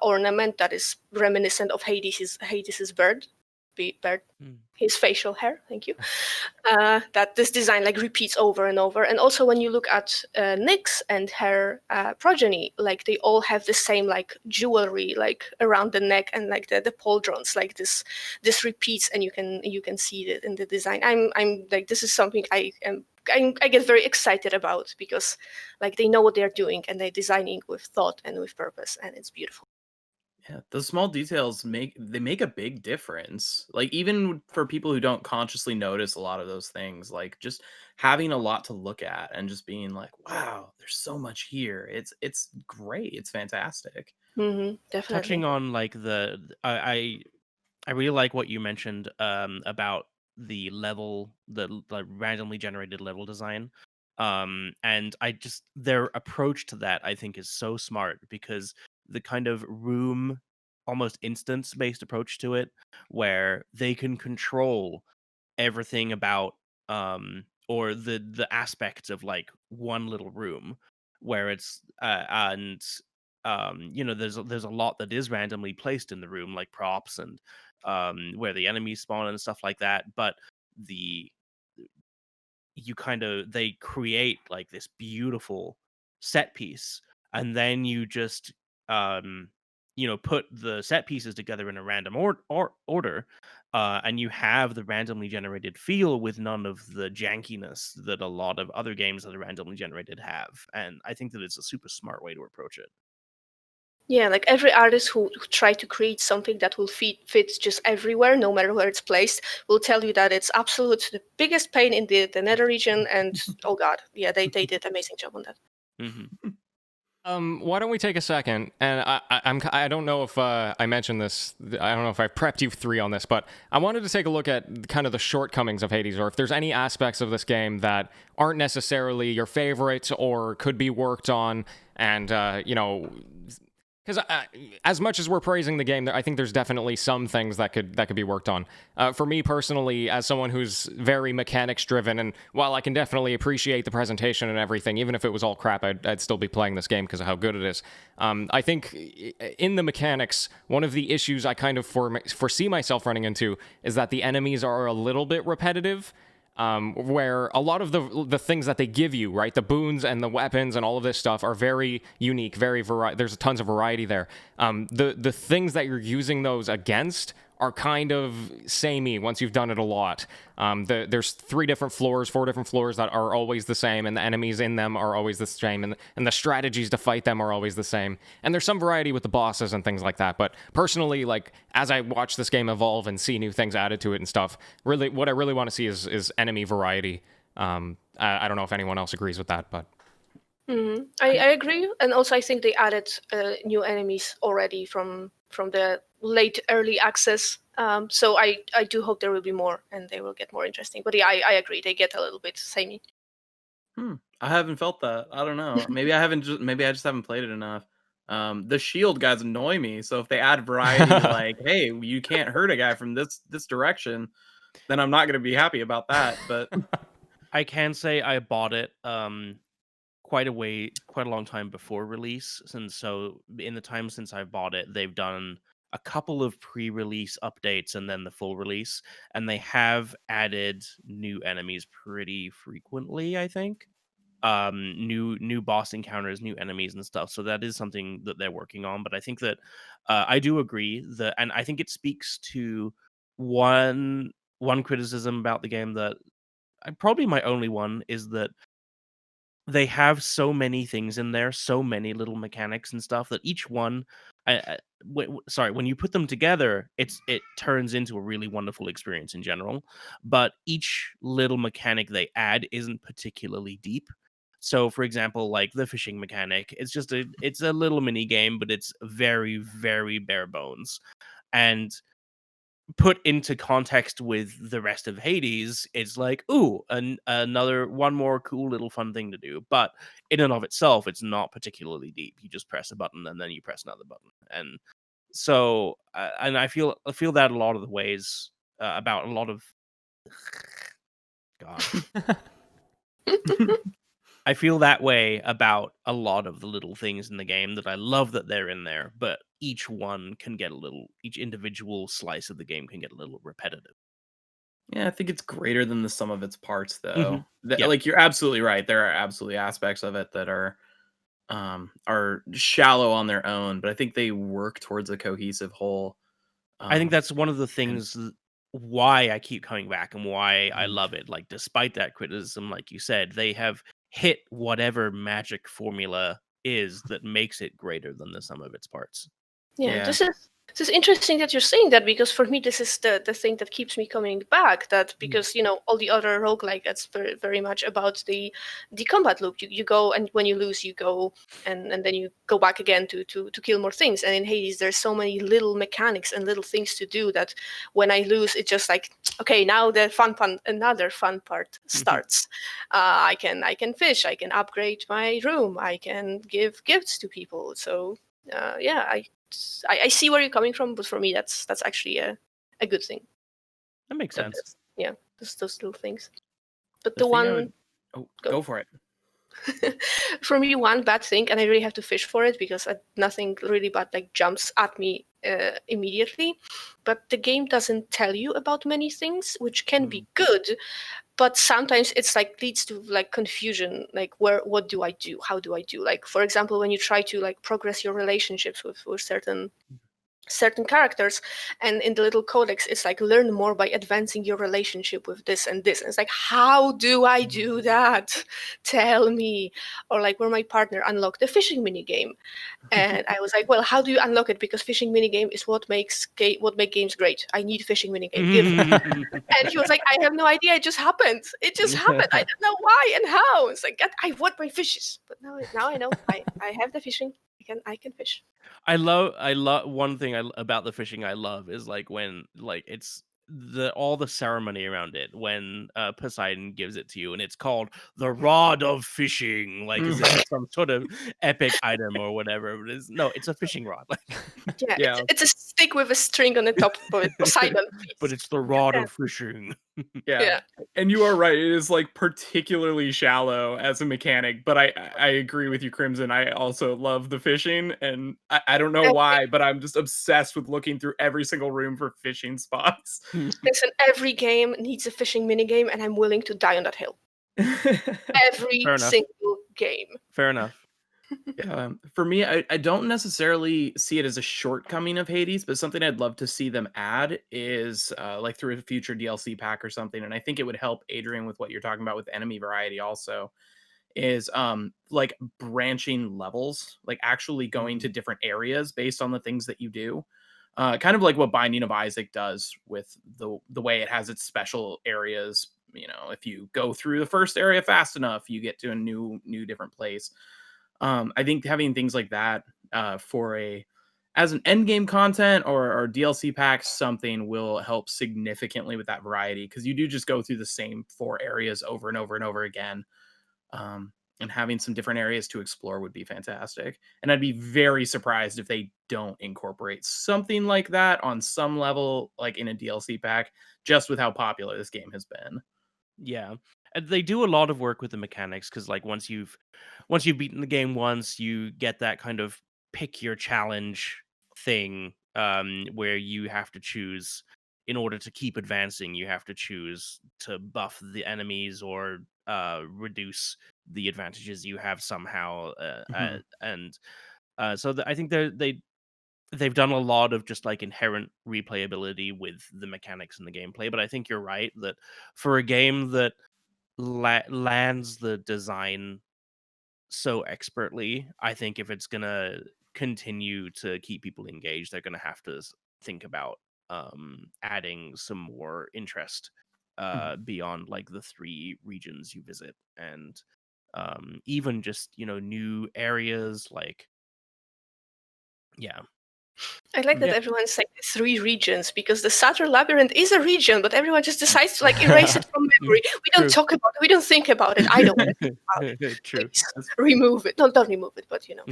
ornament that is reminiscent of Hades's bird, his facial hair. Thank you. That this design like repeats over and over. And also when you look at Nyx and her progeny, like they all have the same like jewelry like around the neck and like the pauldrons. Like this repeats, and you can see it in the design. I'm like, this is something I get very excited about, because like they know what they're doing and they're designing with thought and with purpose, and it's beautiful. Yeah, the small details make a big difference. Like, even for people who don't consciously notice a lot of those things, like just having a lot to look at and just being like, wow, there's so much here. It's great. It's fantastic. Definitely. Touching on like I really like what you mentioned about the randomly generated level design. And their approach to that I think is so smart because the kind of room, almost instance based approach to it, where they can control everything about or the aspects of like one little room where it's and there's a lot that is randomly placed in the room, like props and where the enemies spawn and stuff like that, but the they create like this beautiful set piece, and then you just um put the set pieces together in a random order, and you have the randomly generated feel with none of the jankiness that a lot of other games that are randomly generated have. And I think that it's a super smart way to approach it. Yeah, like every artist who try to create something that will fit just everywhere, no matter where it's placed, will tell you that it's absolute the biggest pain in the nether region. And oh god, yeah, they did amazing job on that. Mm-hmm. Why don't we take a second? And I don't know if I mentioned this. I don't know if I prepped you three on this, but I wanted to take a look at kind of the shortcomings of Hades, or if there's any aspects of this game that aren't necessarily your favorite or could be worked on. And because as much as we're praising the game, I think there's definitely some things that could be worked on. For me personally, as someone who's very mechanics driven, and while I can definitely appreciate the presentation and everything, even if it was all crap, I'd still be playing this game because of how good it is. I think in the mechanics, one of the issues I kind of foresee myself running into is that the enemies are a little bit repetitive. Where a lot of the things that they give you, right, the boons and the weapons and all of this stuff are very unique, there's tons of variety there. The things that you're using those against are kind of samey once you've done it a lot. There's 4 different floors that are always the same, and the enemies in them are always the same, and the strategies to fight them are always the same. And there's some variety with the bosses and things like that. But personally, like, as I watch this game evolve and see new things added to it and stuff, really, what I really want to see is enemy variety. I don't know if anyone else agrees with that, but I agree, and also I think they added new enemies already from the late early access. So I do hope there will be more, and they will get more interesting. But yeah, I agree, they get a little bit samey. I haven't felt that. I don't know. Maybe I just haven't played it enough. The shield guys annoy me. So if they add variety, like, hey, you can't hurt a guy from this direction, then I'm not going to be happy about that. But I can say I bought it quite a long time before release, and so in the time since I've bought it, they've done a couple of pre-release updates and then the full release, and they have added new enemies pretty frequently, I think. New boss encounters, new enemies and stuff. So that is something that they're working on. But I think that I do agree that, and I think it speaks to one criticism about the game that probably my only one is that they have so many things in there, so many little mechanics and stuff that each one, when you put them together, it turns into a really wonderful experience in general. But each little mechanic they add isn't particularly deep. So, for example, like the fishing mechanic, it's a little mini game, but it's very, very bare bones. And put into context with the rest of Hades, it's like, ooh, another one more cool little fun thing to do. But in and of itself, it's not particularly deep. You just press a button and then you press another button, and so and I feel that a lot of the ways about a lot of God. I feel that way about a lot of the little things in the game that I love that they're in there, but each individual slice of the game can get a little repetitive. yeah, I think it's greater than the sum of its parts, though. Yeah. Like, you're absolutely right. There are absolutely aspects of it that are shallow on their own, but I think they work towards a cohesive whole. I think Um, that's one of the things why I keep coming back and why I love it. Like, despite that criticism, like you said, they have hit whatever magic formula is that makes it greater than the sum of its parts. Yeah, Yeah. this is So it's interesting that you're saying that, because for me this is the thing that keeps me coming back. That because all the other roguelike, that's very very much about the combat loop. You go, and when you lose, you go and then you go back again to kill more things. And in Hades, there's so many little mechanics and little things to do that when I lose, it's just like, okay, now the another fun part starts. I can fish, I can upgrade my room, I can give gifts to people. So I see where you're coming from, but for me, that's actually a good thing. That makes sense. Yeah, just those little things. But the one, go for it. For me, one bad thing, and I really have to fish for it because nothing really bad like jumps at me immediately. But the game doesn't tell you about many things, which can be good. But sometimes it's like leads to like confusion, like what do I do? How do I do? Like, for example, when you try to like progress your relationships with certain characters, and in the little codex it's like learn more by advancing your relationship with this and this, and it's like, how do I do that? Tell me. Or like where my partner unlocked the fishing mini game, and I was like, well, how do you unlock it? Because fishing mini game is what make games great. I need fishing mini game. Give me. And he was like, I have no idea, it just happened. I don't know why and how. It's like, I want my fishes, but now I know. I have the fishing. I can fish. I love one thing about the fishing I love is like when like it's all the ceremony around it when Poseidon gives it to you, and it's called the rod of fishing, like is it some sort of epic item or whatever it is. No, it's a fishing rod. Yeah. It's a stick with a string on the top of it. Poseidon, but it's the rod of fishing. Yeah. And you are right, it is like particularly shallow as a mechanic, but I agree with you, Crimson. I also love the fishing, and I don't know why, but I'm just obsessed with looking through every single room for fishing spots. Listen, every game needs a fishing minigame, and I'm willing to die on that hill. Every single game. Fair enough. Yeah, for me, I don't necessarily see it as a shortcoming of Hades, but something I'd love to see them add is like through a future DLC pack or something. And I think it would help Adrian with what you're talking about with enemy variety also, is like branching levels, like actually going to different areas based on the things that you do. Kind of like what Binding of Isaac does with the way it has its special areas. If you go through the first area fast enough, you get to a new different place. I think having things like that as an end game content or DLC packs, something will help significantly with that variety, because you do just go through the same 4 areas over and over and over again. And having some different areas to explore would be fantastic. And I'd be very surprised if they don't incorporate something like that on some level, like in a DLC pack, just with how popular this game has been. Yeah. And they do a lot of work with the mechanics, because like once you've beaten the game once, you get that kind of pick your challenge thing, where you have to choose, in order to keep advancing, you have to choose to buff the enemies or reduce the advantages you have somehow. I think they've done a lot of just like inherent replayability with the mechanics and the gameplay. But I think you're right that for a game that lands the design so expertly, I think if it's gonna continue to keep people engaged, they're gonna have to think about adding some more interest beyond like the 3 regions you visit, and even just new areas, like I like that everyone's like 3 regions, because the Saturn Labyrinth is a region, but everyone just decides to like erase it from memory. We don't talk about it. We don't think about it. I don't want to think about it. True. Please remove it. No, don't remove it, but you know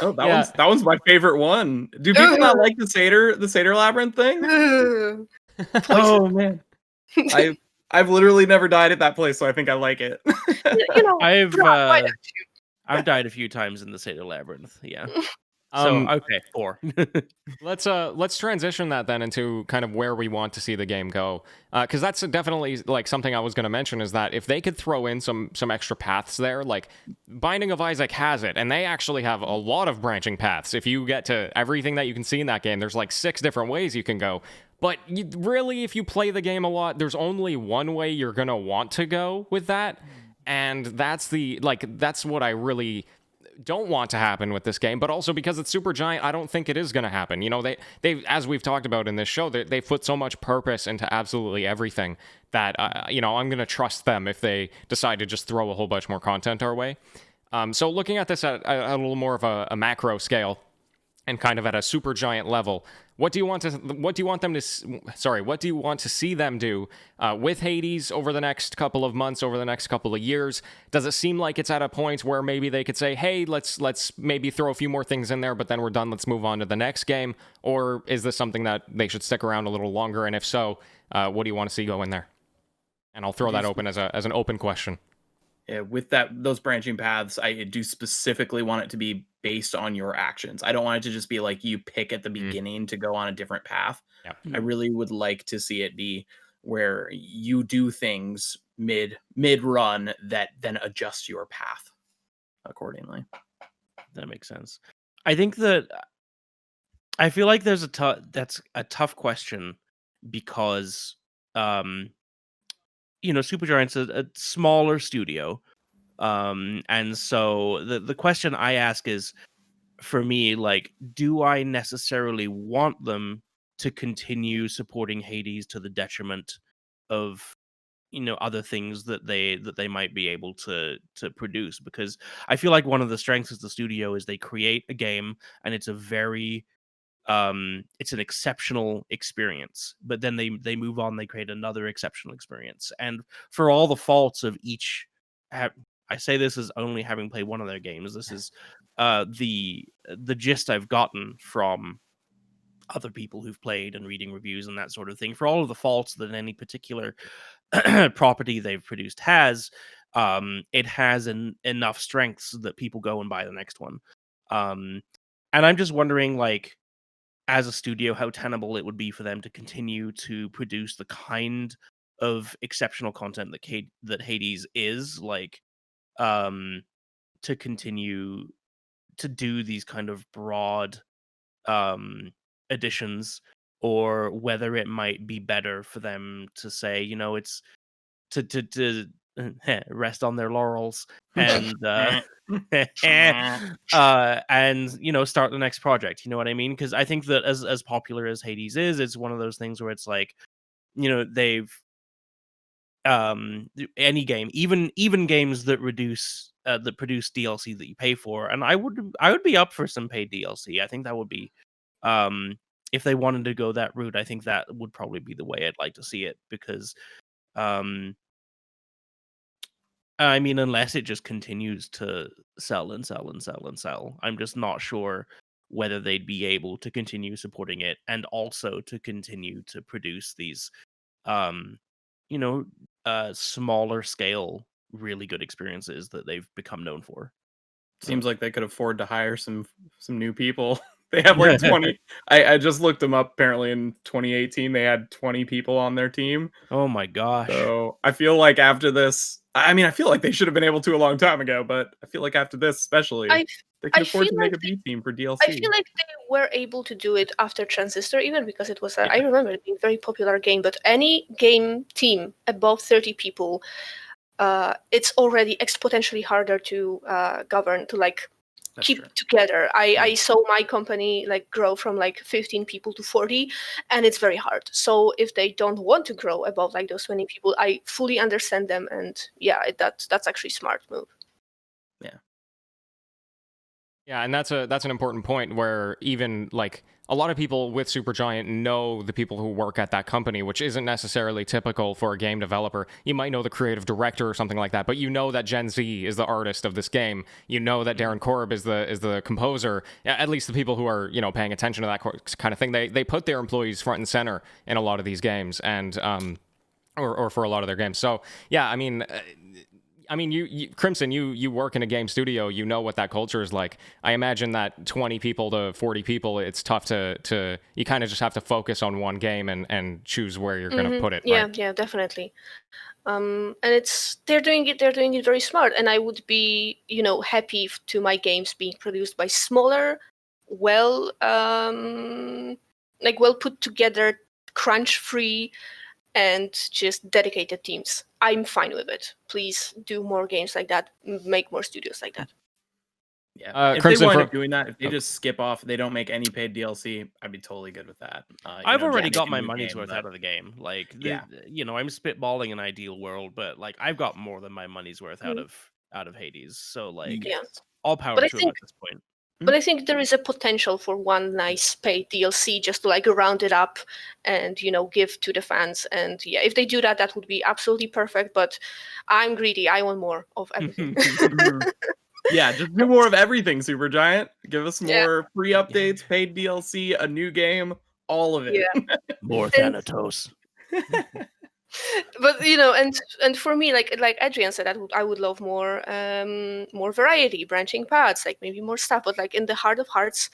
what. That one's my favorite one. Do people not like the Satyr Labyrinth thing? Oh man. I've literally never died at that place, so I think I like it. I've died a few times in the Satyr Labyrinth. Yeah. So okay, 4. Let's transition that then into kind of where we want to see the game go, because that's definitely like something I was going to mention, is that if they could throw in some extra paths there, like Binding of Isaac has it, and they actually have a lot of branching paths. If you get to everything that you can see in that game, there's like 6 different ways you can go. But really, if you play the game a lot, there's only one way you're gonna want to go with that, and that's what I really don't want to happen with this game, but also because it's Supergiant, I don't think it is going to happen. You know, they as we've talked about in this show, they put so much purpose into absolutely everything that you know, I'm going to trust them if they decide to just throw a whole bunch more content our way. So looking at this at a little more of a macro scale and kind of at a Supergiant level, what do you want to see them do with Hades over the next couple of months, over the next couple of years? Does it seem like it's at a point where maybe they could say, hey, let's maybe throw a few more things in there, but then we're done, let's move on to the next game? Or is this something that they should stick around a little longer? And if so, what do you want to see go in there? And I'll throw that open as an open question. Yeah, with those branching paths, I do specifically want it to be based on your actions. I don't want it to just be like you pick at the beginning to go on a different path. Yep. I really would like to see it be where you do things mid run that then adjust your path accordingly. That makes sense. I think that I feel like there's that's a tough question because you know, Supergiant's a smaller studio. And so the question I ask is, for me, like, do I necessarily want them to continue supporting Hades to the detriment of, you know, other things that they might be able to produce? Because I feel like one of the strengths of the studio is they create a game and it's a very it's an exceptional experience, but then they move on, they create another exceptional experience. And for all the faults of each, I say this as only having played one of their games, this is the gist I've gotten from other people who've played and reading reviews and that sort of thing. For all of the faults that any particular property they've produced has, it has enough strengths that people go and buy the next one. And I'm just wondering, like, as a studio, how tenable it would be for them to continue to produce the kind of exceptional content that Hades is, like, to continue to do these kind of broad additions, or whether it might be better for them to say, you know, it's to rest on their laurels and and, you know, start the next project. You know what I mean? Because I think that as popular as Hades is, it's one of those things where it's like, you know, they've any game, even games that produce DLC that you pay for, and I would be up for some paid DLC. I think that would be, if they wanted to go that route, I think that would probably be the way I'd like to see it, because I mean, unless it just continues to sell and sell and sell and sell, I'm just not sure whether they'd be able to continue supporting it and also to continue to produce these, you know, smaller scale, really good experiences that they've become known for. Seems like they could afford to hire some new people. They have like 20. I just looked them up. Apparently in 2018 they had 20 people on their team. Oh my gosh. So I feel like after this, I mean, I feel like they should have been able to a long time ago, but I feel like after this especially, they can afford to make a B team for DLC. I feel like they were able to do it after Transistor, even because it was I remember it being a very popular game, but any game team above 30 people, it's already exponentially harder to govern, to like keep together. I saw my company like grow from like 15 people to 40, and it's very hard. So if they don't want to grow above like those 20 people, I fully understand them, and yeah, that's actually a smart move. Yeah, and that's an important point, where even like a lot of people with Supergiant know the people who work at that company, which isn't necessarily typical for a game developer. You might know the creative director or something like that, but you know that Gen Z is the artist of this game. You know that Darren Korb is the composer. At least the people who are, you know, paying attention to that kind of thing. They put their employees front and center in a lot of these games, and or for a lot of their games. So yeah, I mean, you Crimson, you work in a game studio, you know what that culture is like. I imagine that 20 people to 40 people, it's tough to you kind of just have to focus on one game and choose where you're going to put it. Yeah, right? yeah, definitely. And they're doing it very smart, and I would be, you know, happy to my games being produced by smaller, well put together, crunch free, and just dedicated teams. I'm fine with it. Please do more games like that. Make more studios like that. Yeah, if Crimson they wind from up doing that, if they oh. just skip off, they don't make any paid DLC, I'd be totally good with that. I've already just got make a my new money's game worth that- out of the game. Like, Yeah. I'm spitballing an ideal world, but like I've got more than my money's worth out Mm. of Hades. So like, Yeah. all power But I to him think- at this point. But I think there is a potential for one nice paid DLC just to like round it up and give to the fans. And yeah, if they do that, that would be absolutely perfect. But I'm greedy. I want more of everything. Yeah, just do more of everything, Supergiant. Give us Yeah. more free updates, paid DLC, a new game, all of it. Yeah. More And- Thanatos. But and for me, like Adrian said, I would love more variety, branching paths, like maybe more stuff. But like in the heart of hearts,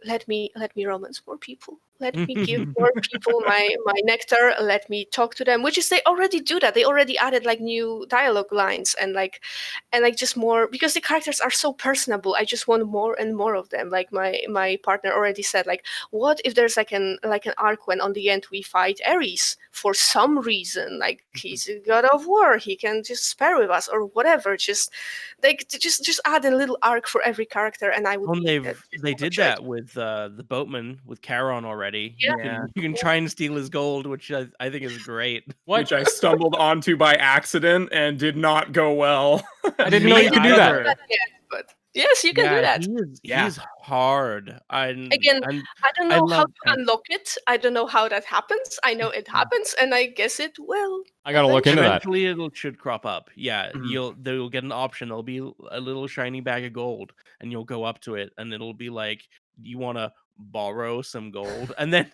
let me romance more people. Let me give more people my nectar. Let me talk to them, which is they already do that. They already added like new dialogue lines and like just more, because the characters are so personable. I just want more and more of them. Like my partner already said, like, what if there's like an arc when on the end we fight Ares for some reason, like he's a god of war, he can just spare with us or whatever. Just like just add a little arc for every character, and I would. Well, be they did overjoyed. that with the boatman with Charon already. Yeah. You can try and steal his gold, which I think is great. Which I stumbled onto by accident and did not go well. I didn't know you could do that. either. But yes, you can do that. He's hard. Again, I don't know how to unlock it. I don't know how that happens. I know it happens, and I guess it will. I gotta look into that. Eventually, it should crop up. Yeah, Mhm. you'll get an option. There'll be a little shiny bag of gold, and you'll go up to it, and it'll be like, "You want to borrow some gold?" And then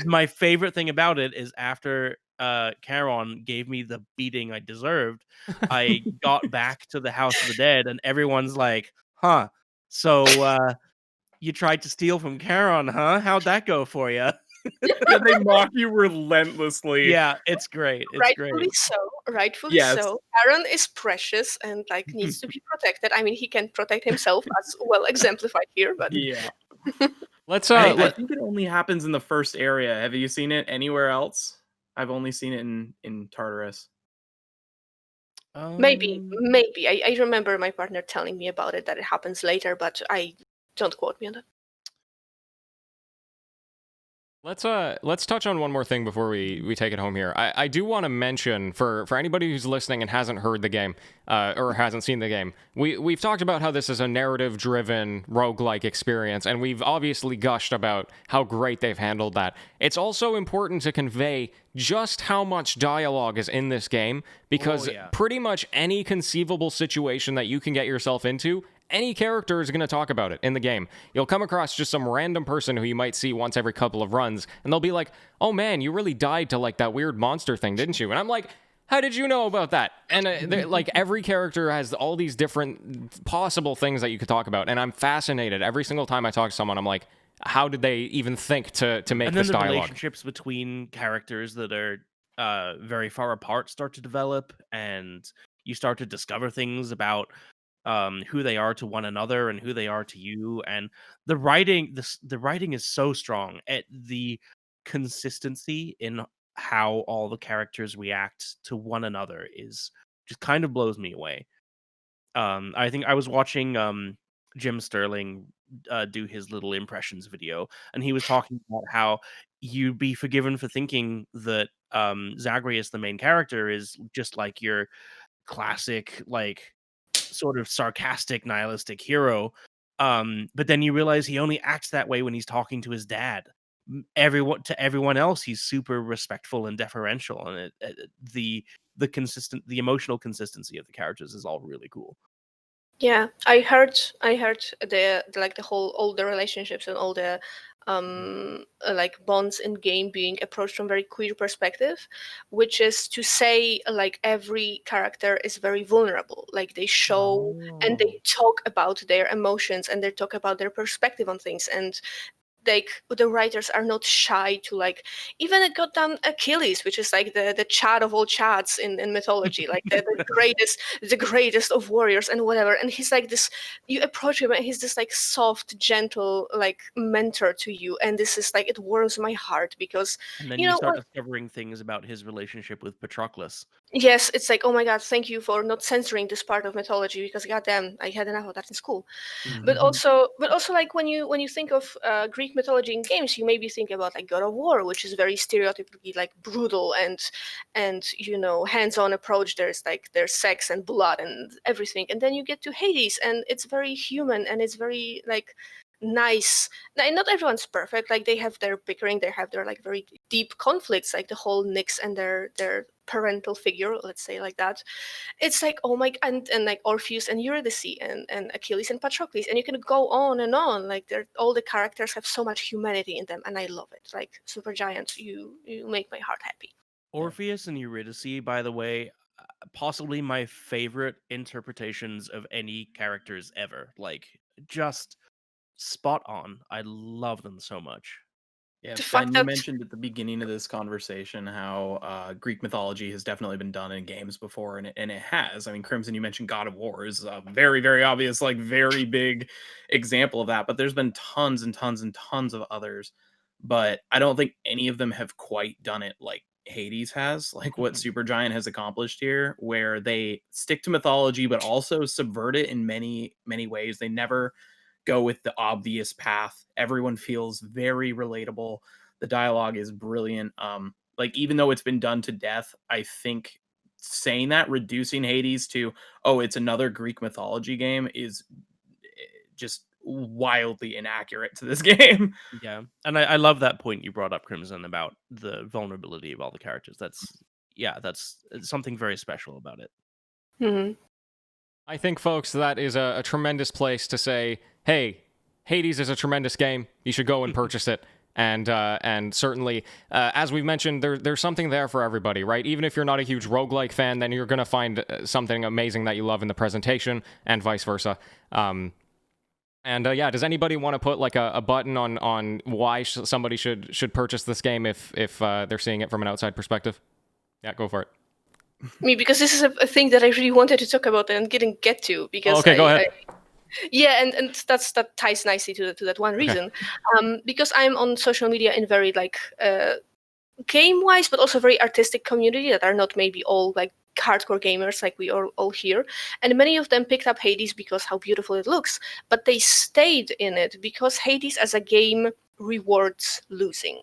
my favorite thing about it is after Charon gave me the beating I deserved, I got back to the House of the Dead, and everyone's like, "Huh? So you tried to steal from Charon, huh? How'd that go for you?" Yeah, they mock you relentlessly. Yeah, it's great. It's Rightfully great. so. Rightfully Yes. so. Aaron is precious and like needs to be protected. I mean, he can protect himself, as well exemplified here. But Yeah. Let's I think it only happens in the first area. Have you seen it anywhere else? I've only seen it in Tartarus. maybe. I remember my partner telling me about it, that it happens later, but I don't quote me on that. Let's touch on one more thing before we take it home here. I do want to mention for anybody who's listening and hasn't heard the game or hasn't seen the game, we've talked about how this is a narrative-driven roguelike experience, and we've obviously gushed about how great they've handled that. It's also important to convey just how much dialogue is in this game, because pretty much any conceivable situation that you can get yourself into, any character is going to talk about it in the game. You'll come across just some random person who you might see once every couple of runs, and they'll be like, "Oh man, you really died to like that weird monster thing, didn't you?" And I'm like, "How did you know about that?" And like every character has all these different possible things that you could talk about, and I'm fascinated every single time I talk to someone. I'm like, how did they even think to make this dialogue? And then the relationships between characters that are very far apart start to develop, and you start to discover things about who they are to one another and who they are to you. And the writing is so strong. At the consistency in how all the characters react to one another is just kind of blows me away. I think I was watching Jim Sterling do his little impressions video, and he was talking about how you'd be forgiven for thinking that Zagreus, the main character, is just like your classic, like, sort of sarcastic, nihilistic hero. But then you realize he only acts that way when he's talking to his dad. Everyone else, he's super respectful and deferential, and the emotional consistency of the characters is all really cool. Yeah, I heard the whole, all the relationships and all the like bonds in game being approached from very queer perspective, which is to say, like, every character is very vulnerable. Like, they show and they talk about their emotions and they talk about their perspective on things, and the writers are not shy to like even a goddamn Achilles, which is like the Chad of all Chads in mythology, like the greatest of warriors and whatever. And he's like this. You approach him and he's this like soft, gentle like mentor to you, and this is like it warms my heart because And then you you know start what. discovering things about his relationship with Patroclus. Yes, it's like, oh my god, thank you for not censoring this part of mythology because goddamn, I had enough of that in school. But also like when you think of Greek mythology in games, you maybe think about like God of War, which is very stereotypically like brutal and hands-on approach. There's sex and blood and everything, and then you get to Hades, and it's very human and it's very like nice. Now, not everyone's perfect. Like they have their bickering, they have their like very deep conflicts, like the whole Nyx and their parental figure, let's say like that. It's like, oh my, and like Orpheus and Eurydice and Achilles and Patroclus, and you can go on and on. Like they're all the characters have so much humanity in them, and I love it. Like SuperGiant, you make my heart happy. Orpheus and Eurydice, by the way, possibly my favorite interpretations of any characters ever. Like, just spot on. I love them so much. Yeah, The fact Ben, you that mentioned at the beginning of this conversation how Greek mythology has definitely been done in games before, and it has. I mean, Crimson, you mentioned God of War is a very, very obvious, like very big example of that. But there's been tons and tons and tons of others, but I don't think any of them have quite done it like Hades has, like what Supergiant has accomplished here, where they stick to mythology but also subvert it in many, many ways. They never go with the obvious path. Everyone feels very relatable. The dialogue is brilliant. Like even though it's been done to death, I think saying that, reducing Hades to, oh, it's another Greek mythology game is just wildly inaccurate to this game. Yeah, and I love that point you brought up, Crimson, about the vulnerability of all the characters. That's something very special about it. hmm I think, folks, that is a tremendous place to say, hey, Hades is a tremendous game. You should go and purchase it. And certainly, as we've mentioned, there's something there for everybody, right? Even if you're not a huge roguelike fan, then you're going to find something amazing that you love in the presentation, and vice versa. Does anybody want to put like a button on why somebody should purchase this game if they're seeing it from an outside perspective? Yeah, go for it. Me, because this is a thing that I really wanted to talk about and didn't get to because Okay, go ahead. Yeah, and that ties nicely to that one reason. Because I'm on social media in very like game-wise, but also very artistic community that are not maybe all like hardcore gamers like we are all here. And many of them picked up Hades because how beautiful it looks, but they stayed in it because Hades as a game rewards losing.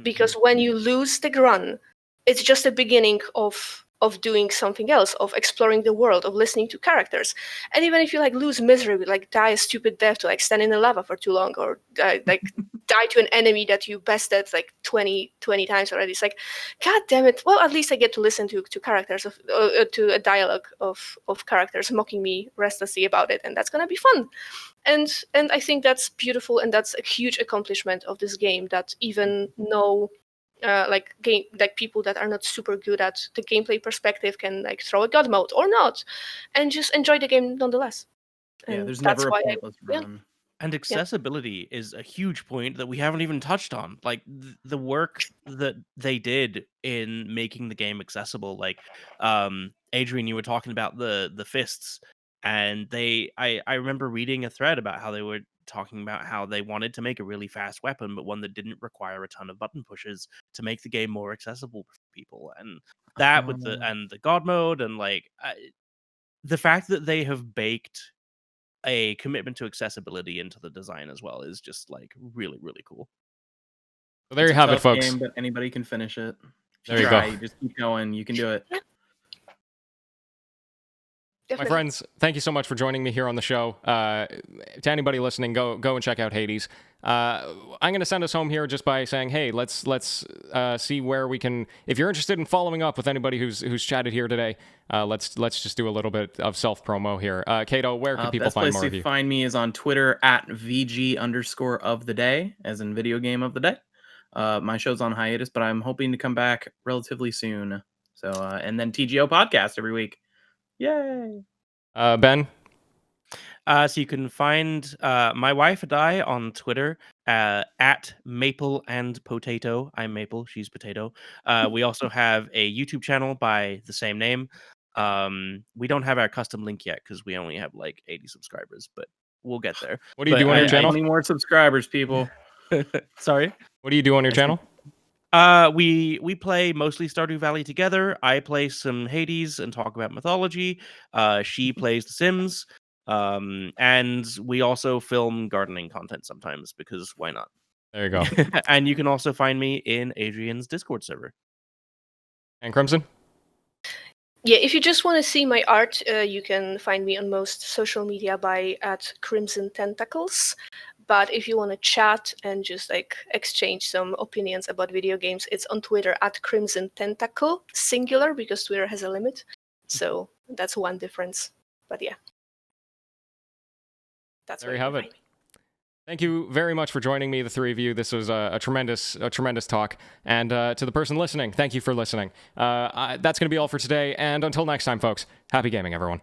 Because when you lose the run, it's just the beginning of doing something else, of exploring the world, of listening to characters. And even if you like lose miserably, like die a stupid death to like stand in the lava for too long, or like die to an enemy that you bested like 20 times already, it's like, god damn it, well, at least I get to listen to characters to a dialogue of characters mocking me restlessly about it, and that's gonna be fun. And I think that's beautiful, and that's a huge accomplishment of this game, that even like people that are not super good at the gameplay perspective can like throw a god mode or not, and just enjoy the game nonetheless. Yeah, And there's that's never a why pointless run. And accessibility is a huge point that we haven't even touched on. Like the work that they did in making the game accessible. Like Adrian, you were talking about the fists, and I remember reading a thread about how they were talking about how they wanted to make a really fast weapon, but one that didn't require a ton of button pushes to make the game more accessible for people. And that with the god mode and like the fact that they have baked a commitment to accessibility into the design as well is just like really, really cool. So there you have it, tough folks. Game, but anybody can finish it. If There you try, go. just keep going. You can do it. My friends, thank you so much for joining me here on the show. To anybody listening, go and check out Hades. I'm going to send us home here just by saying, hey, let's see where we can. If you're interested in following up with anybody who's chatted here today, let's just do a little bit of self promo here. Kato, where can people find more of you? Best place to find me is on Twitter at VG_of the day, as in video game of the day. My show's on hiatus, but I'm hoping to come back relatively soon. So, and then TGO podcast every week. Yay! Ben? So you can find my wife and I on Twitter at Maple and Potato. I'm Maple, she's Potato. We also have a YouTube channel by the same name. We don't have our custom link yet because we only have like 80 subscribers, but we'll get there. What do you do on your channel? 20 more subscribers, people. Sorry? What do you do on your channel? We play mostly Stardew Valley together. I play some Hades and talk about mythology. She plays The Sims. And we also film gardening content sometimes because why not? There you go. And you can also find me in Adrian's Discord server. And Crimson? Yeah, if you just want to see my art, you can find me on most social media by @CrimsonTentacles. But if you want to chat and just like exchange some opinions about video games, it's on Twitter @CrimsonTentacle, singular because Twitter has a limit. So that's one difference. But yeah. That's there you have it. Thank you very much for joining me, the three of you. This was a tremendous talk. And to the person listening, thank you for listening. That's going to be all for today. And until next time, folks, happy gaming, everyone.